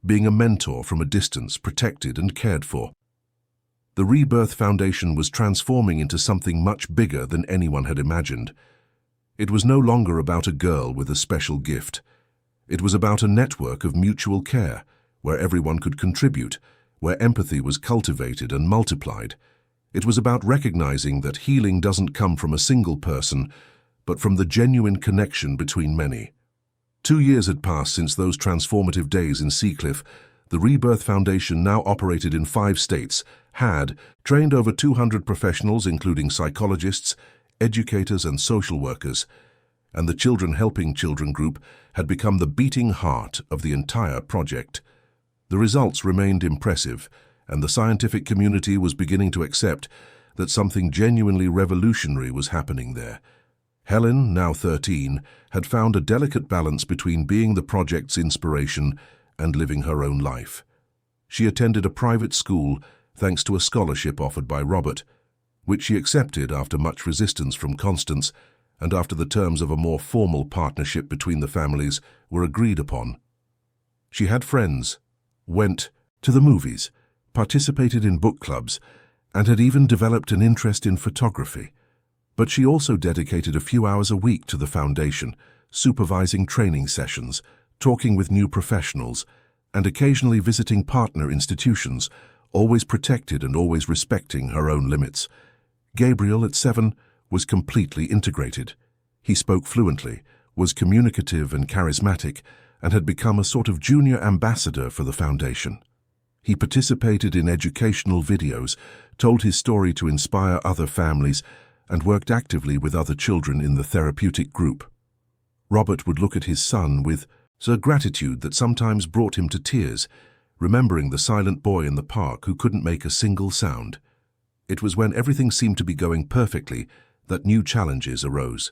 being a mentor from a distance, protected and cared for. The Rebirth Foundation was transforming into something much bigger than anyone had imagined. It was no longer about a girl with a special gift. It was about a network of mutual care, where everyone could contribute, where empathy was cultivated and multiplied. It was about recognizing that healing doesn't come from a single person, but from the genuine connection between many. 2 years had passed since those transformative days in Seacliff. The Rebirth Foundation, now operated in 5 states, had trained over 200 professionals, including psychologists, educators and social workers, and the Children Helping Children group had become the beating heart of the entire project. The results remained impressive, and the scientific community was beginning to accept that something genuinely revolutionary was happening there. Helen, now 13, had found a delicate balance between being the project's inspiration and living her own life. She attended a private school thanks to a scholarship offered by Robert, which she accepted after much resistance from Constance and after the terms of a more formal partnership between the families were agreed upon. She had friends, went to the movies, participated in book clubs, and had even developed an interest in photography. But she also dedicated a few hours a week to the foundation, supervising training sessions, talking with new professionals, and occasionally visiting partner institutions, always protected and always respecting her own limits. Gabriel, at 7, was completely integrated. He spoke fluently, was communicative and charismatic, and had become a sort of junior ambassador for the foundation. He participated in educational videos, told his story to inspire other families, and worked actively with other children in the therapeutic group. Robert would look at his son with a gratitude that sometimes brought him to tears, remembering the silent boy in the park who couldn't make a single sound. It was when everything seemed to be going perfectly that new challenges arose.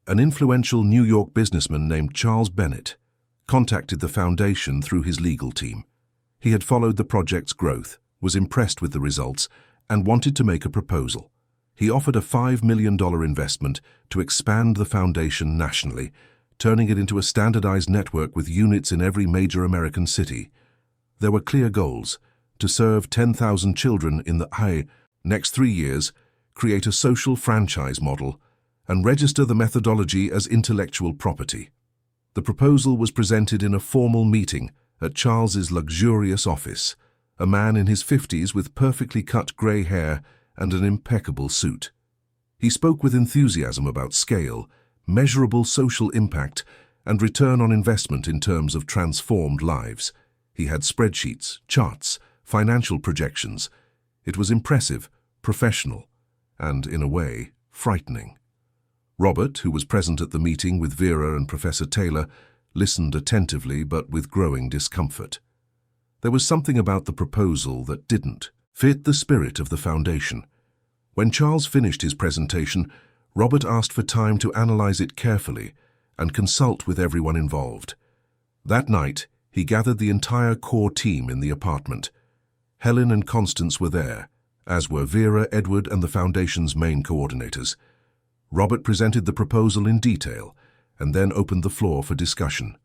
An influential New York businessman named Charles Bennett contacted the foundation through his legal team. He had followed the project's growth, was impressed with the results, and wanted to make a proposal. He offered a $5 million investment to expand the foundation nationally, turning it into a standardized network with units in every major American city. There were clear goals: to serve 10,000 children in the next 3 years, create a social franchise model, and register the methodology as intellectual property. The proposal was presented in a formal meeting at Charles's luxurious office, a man in his 50s with perfectly cut grey hair and an impeccable suit. He spoke with enthusiasm about scale, measurable social impact, and return on investment in terms of transformed lives. He had spreadsheets, charts, financial projections. It was impressive, professional, and, in a way, frightening. Robert, who was present at the meeting with Vera and Professor Taylor, listened attentively but with growing discomfort. There was something about the proposal that didn't fit the spirit of the foundation. When Charles finished his presentation, Robert asked for time to analyze it carefully and consult with everyone involved. That night, he gathered the entire core team in the apartment. Helen and Constance were there, as were Vera, Edward, and the foundation's main coordinators. Robert presented the proposal in detail and then opened the floor for discussion.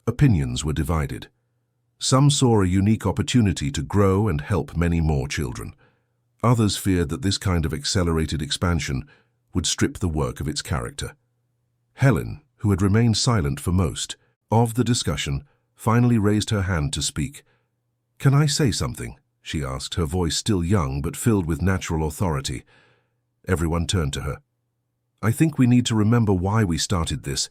Opinions were divided. Some saw a unique opportunity to grow and help many more children. Others feared that this kind of accelerated expansion would strip the work of its character. Helen, who had remained silent for most of the discussion, finally raised her hand to speak. "Can I say something?" she asked, her voice still young but filled with natural authority. Everyone turned to her. "I think we need to remember why we started this.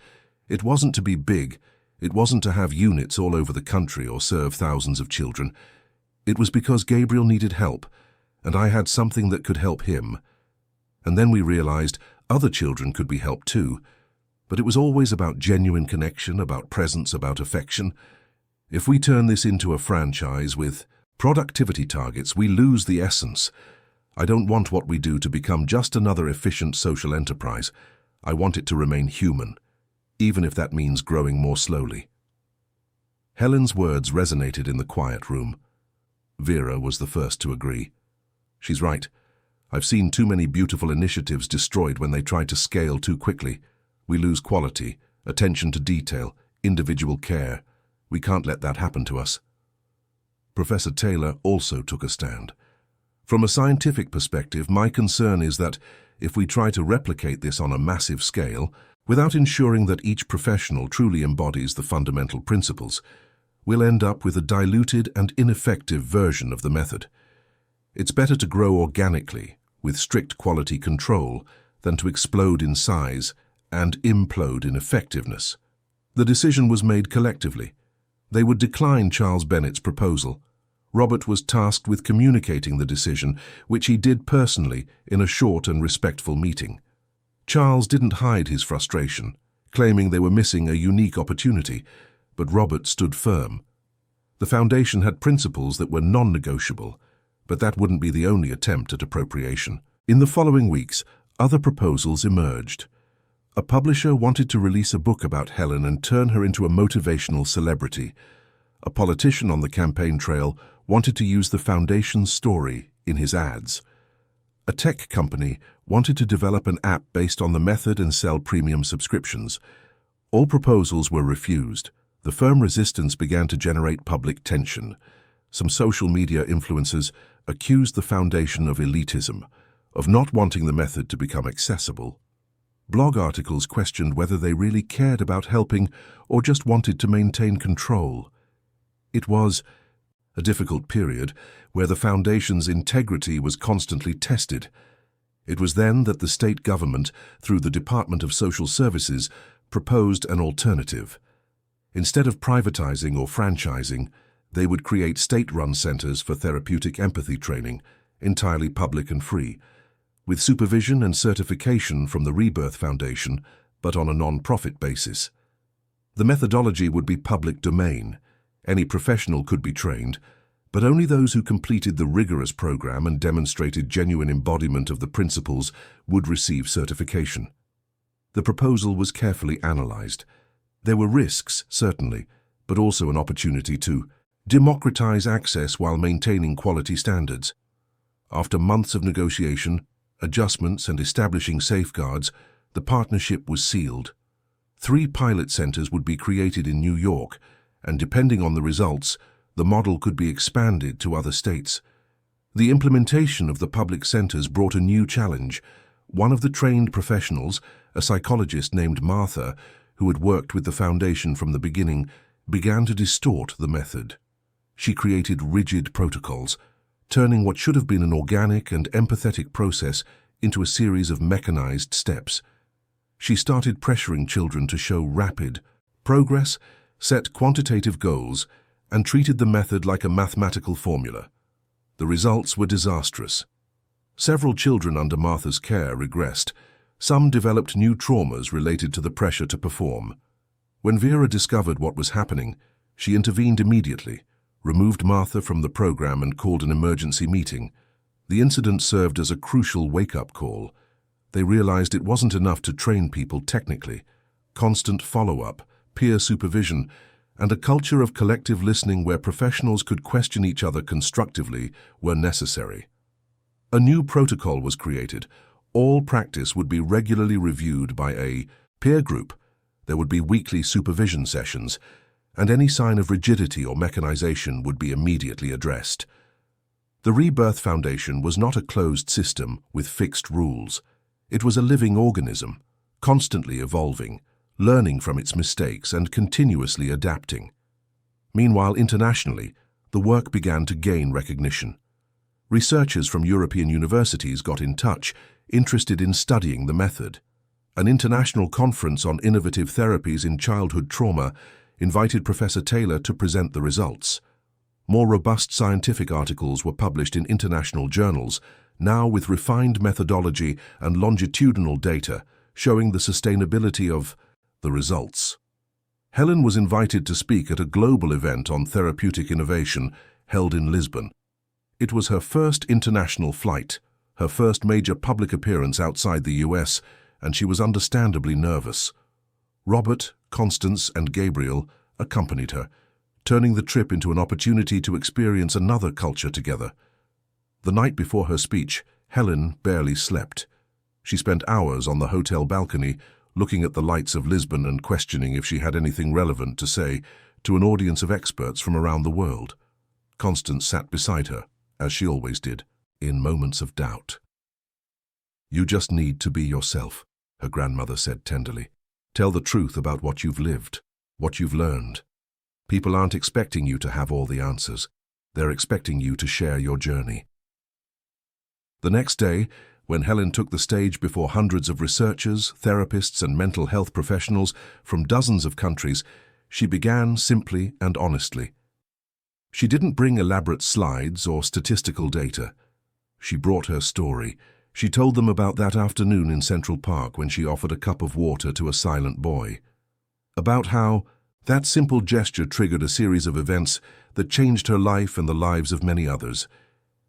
It wasn't to be big. It wasn't to have units all over the country or serve thousands of children. It was because Gabriel needed help, and I had something that could help him. And then we realized other children could be helped too. But it was always about genuine connection, about presence, about affection. If we turn this into a franchise with productivity targets, we lose the essence. I don't want what we do to become just another efficient social enterprise. I want it to remain human, even if that means growing more slowly." Helen's words resonated in the quiet room. Vera was the first to agree. "She's right. I've seen too many beautiful initiatives destroyed when they try to scale too quickly. We lose quality, attention to detail, individual care. We can't let that happen to us." Professor Taylor also took a stand. "From a scientific perspective, my concern is that if we try to replicate this on a massive scale, without ensuring that each professional truly embodies the fundamental principles, we'll end up with a diluted and ineffective version of the method. It's better to grow organically, with strict quality control, than to explode in size and implode in effectiveness." The decision was made collectively. They would decline Charles Bennett's proposal. Robert was tasked with communicating the decision, which he did personally in a short and respectful meeting. Charles didn't hide his frustration, claiming they were missing a unique opportunity, but Robert stood firm. The foundation had principles that were non-negotiable, but that wouldn't be the only attempt at appropriation. In the following weeks, other proposals emerged. A publisher wanted to release a book about Helen and turn her into a motivational celebrity. A politician on the campaign trail wanted to use the foundation's story in his ads. A tech company wanted to develop an app based on the method and sell premium subscriptions. All proposals were refused. The firm resistance began to generate public tension. Some social media influencers accused the foundation of elitism, of not wanting the method to become accessible. Blog articles questioned whether they really cared about helping or just wanted to maintain control. It was a difficult period where the foundation's integrity was constantly tested. It was then that the state government, through the Department of Social Services, proposed an alternative. Instead of privatizing or franchising, they would create state-run centers for therapeutic empathy training, entirely public and free, with supervision and certification from the Rebirth Foundation, but on a non-profit basis. The methodology would be public domain. Any professional could be trained, but only those who completed the rigorous program and demonstrated genuine embodiment of the principles would receive certification. The proposal was carefully analyzed. There were risks, certainly, but also an opportunity to democratize access while maintaining quality standards. After months of negotiation, adjustments, and establishing safeguards, the partnership was sealed. 3 pilot centers would be created in New York, and depending on the results, the model could be expanded to other states. The implementation of the public centers brought a new challenge. One of the trained professionals, a psychologist named Martha, who had worked with the foundation from the beginning, began to distort the method. She created rigid protocols, turning what should have been an organic and empathetic process into a series of mechanized steps. She started pressuring children to show rapid progress, set quantitative goals, and treated the method like a mathematical formula. The results were disastrous. Several children under Martha's care regressed. Some developed new traumas related to the pressure to perform. When Vera discovered what was happening, she intervened immediately, removed Martha from the program and called an emergency meeting. The incident served as a crucial wake-up call. They realized it wasn't enough to train people technically. Constant follow-up, peer supervision, and a culture of collective listening where professionals could question each other constructively were necessary. A new protocol was created. All practice would be regularly reviewed by a peer group. There would be weekly supervision sessions, and any sign of rigidity or mechanization would be immediately addressed. The Rebirth Foundation was not a closed system with fixed rules. It was a living organism, constantly evolving, learning from its mistakes and continuously adapting. Meanwhile, internationally, the work began to gain recognition. Researchers from European universities got in touch, interested in studying the method. An international conference on innovative therapies in childhood trauma invited Professor Taylor to present the results. More robust scientific articles were published in international journals, now with refined methodology and longitudinal data showing the sustainability of the results. Helen was invited to speak at a global event on therapeutic innovation held in Lisbon. It was her first international flight, her first major public appearance outside the US, and she was understandably nervous. Robert, Constance, and Gabriel accompanied her, turning the trip into an opportunity to experience another culture together. The night before her speech, Helen barely slept. She spent hours on the hotel balcony, looking at the lights of Lisbon and questioning if she had anything relevant to say to an audience of experts from around the world. Constance sat beside her, as she always did, in moments of doubt. "You just need to be yourself," her grandmother said tenderly. "Tell the truth about what you've lived, what you've learned. People aren't expecting you to have all the answers. They're expecting you to share your journey." The next day, when Helen took the stage before hundreds of researchers, therapists, and mental health professionals from dozens of countries, she began simply and honestly. She didn't bring elaborate slides or statistical data. She brought her story. She told them about that afternoon in Central Park when she offered a cup of water to a silent boy. About how that simple gesture triggered a series of events that changed her life and the lives of many others.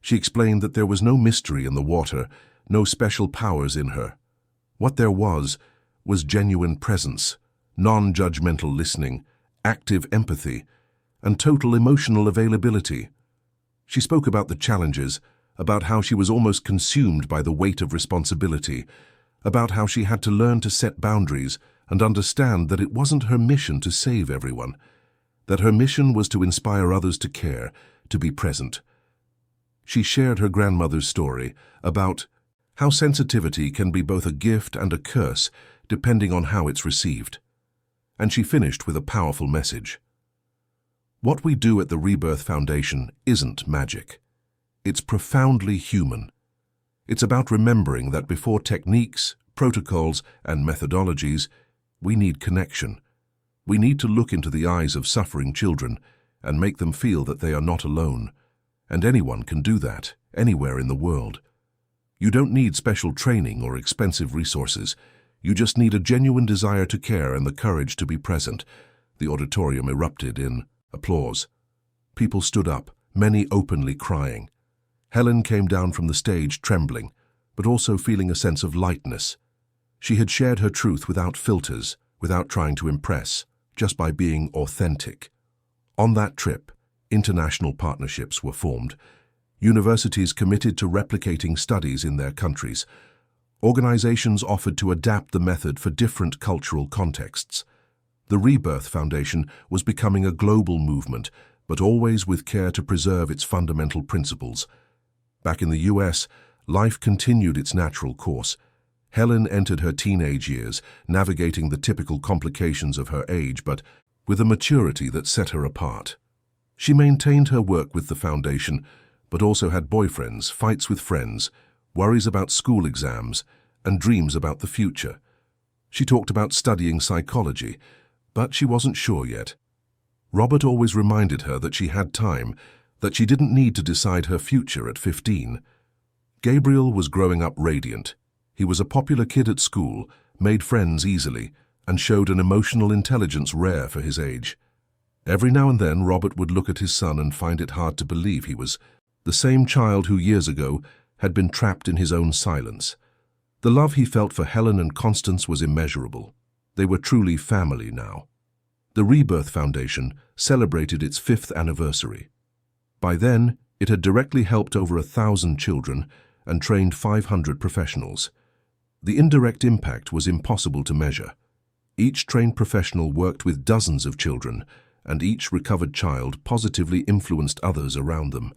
She explained that there was no mystery in the water, no special powers in her. What there was genuine presence, non-judgmental listening, active empathy, and total emotional availability. She spoke about the challenges, about how she was almost consumed by the weight of responsibility, about how she had to learn to set boundaries and understand that it wasn't her mission to save everyone, that her mission was to inspire others to care, to be present. She shared her grandmother's story about how sensitivity can be both a gift and a curse depending on how it's received. And she finished with a powerful message. What we do at the Rebirth Foundation isn't magic. It's profoundly human. It's about remembering that before techniques, protocols, and methodologies, we need connection. We need to look into the eyes of suffering children and make them feel that they are not alone. And anyone can do that, anywhere in the world. You don't need special training or expensive resources. You just need a genuine desire to care and the courage to be present. The auditorium erupted in applause. People stood up, many openly crying. Helen came down from the stage trembling, but also feeling a sense of lightness. She had shared her truth without filters, without trying to impress, just by being authentic. On that trip, international partnerships were formed. Universities committed to replicating studies in their countries. Organizations offered to adapt the method for different cultural contexts. The Rebirth Foundation was becoming a global movement, but always with care to preserve its fundamental principles. Back in the US, life continued its natural course. Helen entered her teenage years, navigating the typical complications of her age, but with a maturity that set her apart. She maintained her work with the foundation, but also had boyfriends, fights with friends, worries about school exams, and dreams about the future. She talked about studying psychology, but she wasn't sure yet. Robert always reminded her that she had time, that she didn't need to decide her future at 15. Gabriel was growing up radiant. He was a popular kid at school, made friends easily, and showed an emotional intelligence rare for his age. Every now and then, Robert would look at his son and find it hard to believe he was the same child who years ago had been trapped in his own silence. The love he felt for Helen and Constance was immeasurable. They were truly family now. The Rebirth Foundation celebrated its 5th anniversary. By then, it had directly helped over 1,000 children and trained 500 professionals. The indirect impact was impossible to measure. Each trained professional worked with dozens of children, and each recovered child positively influenced others around them.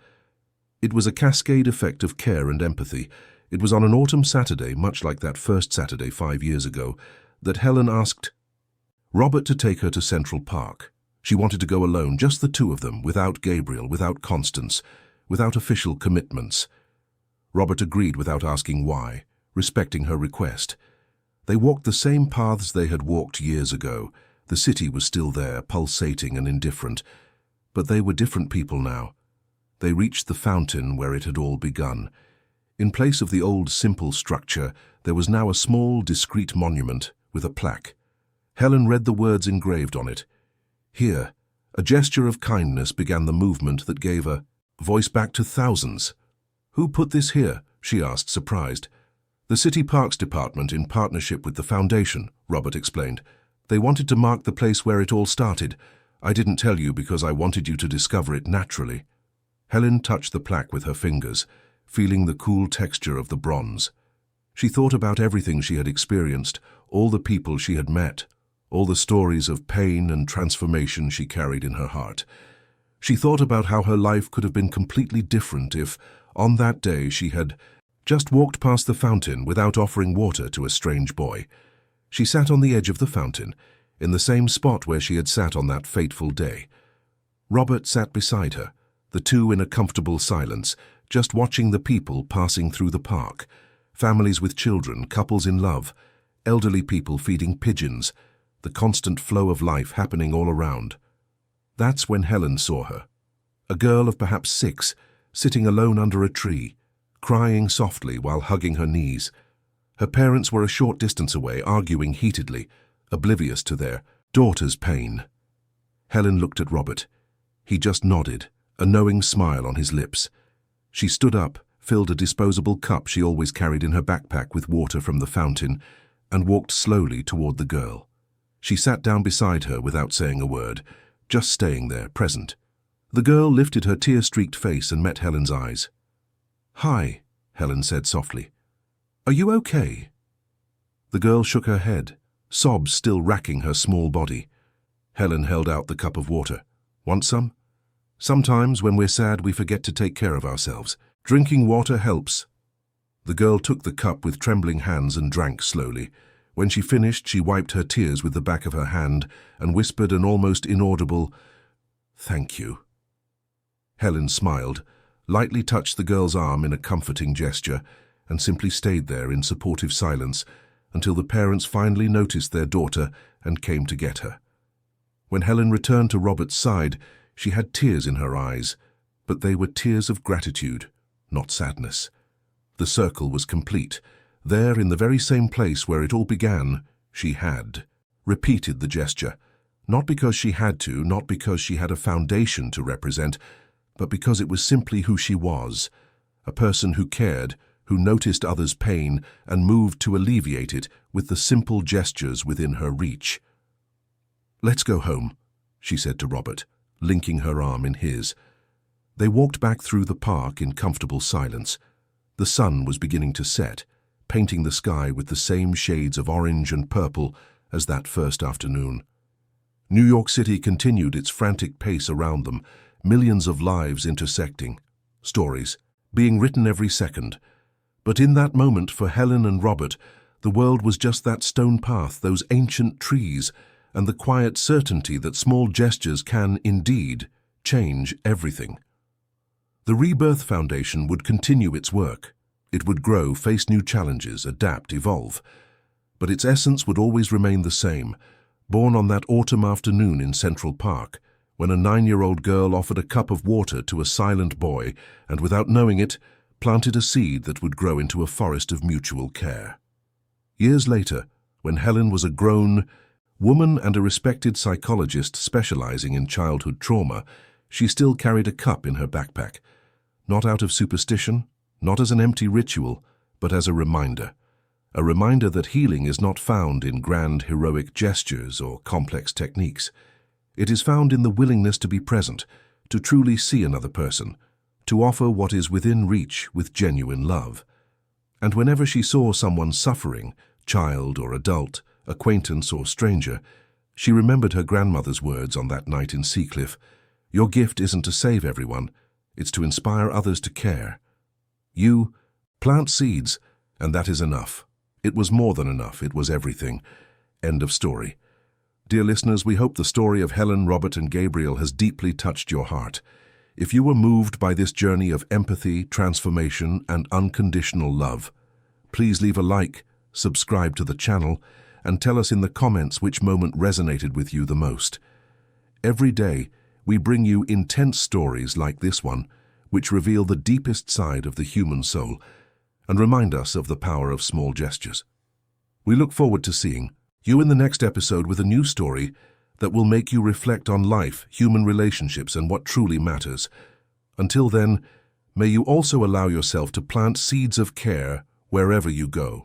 It was a cascade effect of care and empathy. It was on an autumn Saturday, much like that first Saturday 5 years ago, that Helen asked Robert to take her to Central Park. She wanted to go alone, just the two of them, without Gabriel, without Constance, without official commitments. Robert agreed without asking why, respecting her request. They walked the same paths they had walked years ago. The city was still there, pulsating and indifferent. But they were different people now. They reached the fountain where it had all begun. In place of the old, simple structure, there was now a small, discreet monument with a plaque. Helen read the words engraved on it. Here, a gesture of kindness began the movement that gave a voice back to thousands. "Who put this here?" she asked, surprised. "The City Parks Department in partnership with the foundation," Robert explained. "They wanted to mark the place where it all started. I didn't tell you because I wanted you to discover it naturally." Helen touched the plaque with her fingers, feeling the cool texture of the bronze. She thought about everything she had experienced, all the people she had met, all the stories of pain and transformation she carried in her heart. She thought about how her life could have been completely different if, on that day, she had just walked past the fountain without offering water to a strange boy. She sat on the edge of the fountain, in the same spot where she had sat on that fateful day. Robert sat beside her, the two in a comfortable silence, just watching the people passing through the park. Families with children, couples in love, elderly people feeding pigeons, the constant flow of life happening all around. That's when Helen saw her. A girl of perhaps 6, sitting alone under a tree, crying softly while hugging her knees. Her parents were a short distance away, arguing heatedly, oblivious to their daughter's pain. Helen looked at Robert. He just nodded, a knowing smile on his lips. She stood up, filled a disposable cup she always carried in her backpack with water from the fountain, and walked slowly toward the girl. She sat down beside her without saying a word, just staying there, present. The girl lifted her tear-streaked face and met Helen's eyes. "Hi," Helen said softly. "Are you okay?" The girl shook her head, sobs still racking her small body. Helen held out the cup of water. "Want some?" "Sometimes when we're sad we forget to take care of ourselves. Drinking water helps." The girl took the cup with trembling hands and drank slowly. When she finished, she wiped her tears with the back of her hand and whispered an almost inaudible, "Thank you." Helen smiled, lightly touched the girl's arm in a comforting gesture, and simply stayed there in supportive silence until the parents finally noticed their daughter and came to get her. When Helen returned to Robert's side, she had tears in her eyes, but they were tears of gratitude, not sadness. The circle was complete. There, in the very same place where it all began, she had repeated the gesture, not because she had to, not because she had a foundation to represent, but because it was simply who she was, a person who cared, who noticed others' pain and moved to alleviate it with the simple gestures within her reach. "Let's go home," she said to Robert, linking her arm in his. They walked back through the park in comfortable silence. The sun was beginning to set, painting the sky with the same shades of orange and purple as that first afternoon. New York City continued its frantic pace around them, millions of lives intersecting, stories being written every second. But in that moment, for Helen and Robert, the world was just that stone path, those ancient trees, and the quiet certainty that small gestures can, indeed, change everything. The Rebirth Foundation would continue its work. It would grow, face new challenges, adapt, evolve. But its essence would always remain the same, born on that autumn afternoon in Central Park, when a 9-year-old girl offered a cup of water to a silent boy and, without knowing it, planted a seed that would grow into a forest of mutual care. Years later, when Helen was a grown woman and a respected psychologist specializing in childhood trauma, she still carried a cup in her backpack, not out of superstition, not as an empty ritual, but as a reminder that healing is not found in grand heroic gestures or complex techniques. It is found in the willingness to be present, to truly see another person, to offer what is within reach with genuine love. And whenever she saw someone suffering, child or adult, acquaintance or stranger, she remembered her grandmother's words on that night in Seacliff: "Your gift isn't to save everyone, it's to inspire others to care. You plant seeds, and that is enough." It was more than enough, it was everything. End of story. Dear listeners, we hope the story of Helen, Robert, and Gabriel has deeply touched your heart. If you were moved by this journey of empathy, transformation, and unconditional love, please leave a like, subscribe to the channel, and tell us in the comments which moment resonated with you the most. Every day, we bring you intense stories like this one, which reveal the deepest side of the human soul and remind us of the power of small gestures. We look forward to seeing you in the next episode with a new story that will make you reflect on life, human relationships, and what truly matters. Until then, may you also allow yourself to plant seeds of care wherever you go.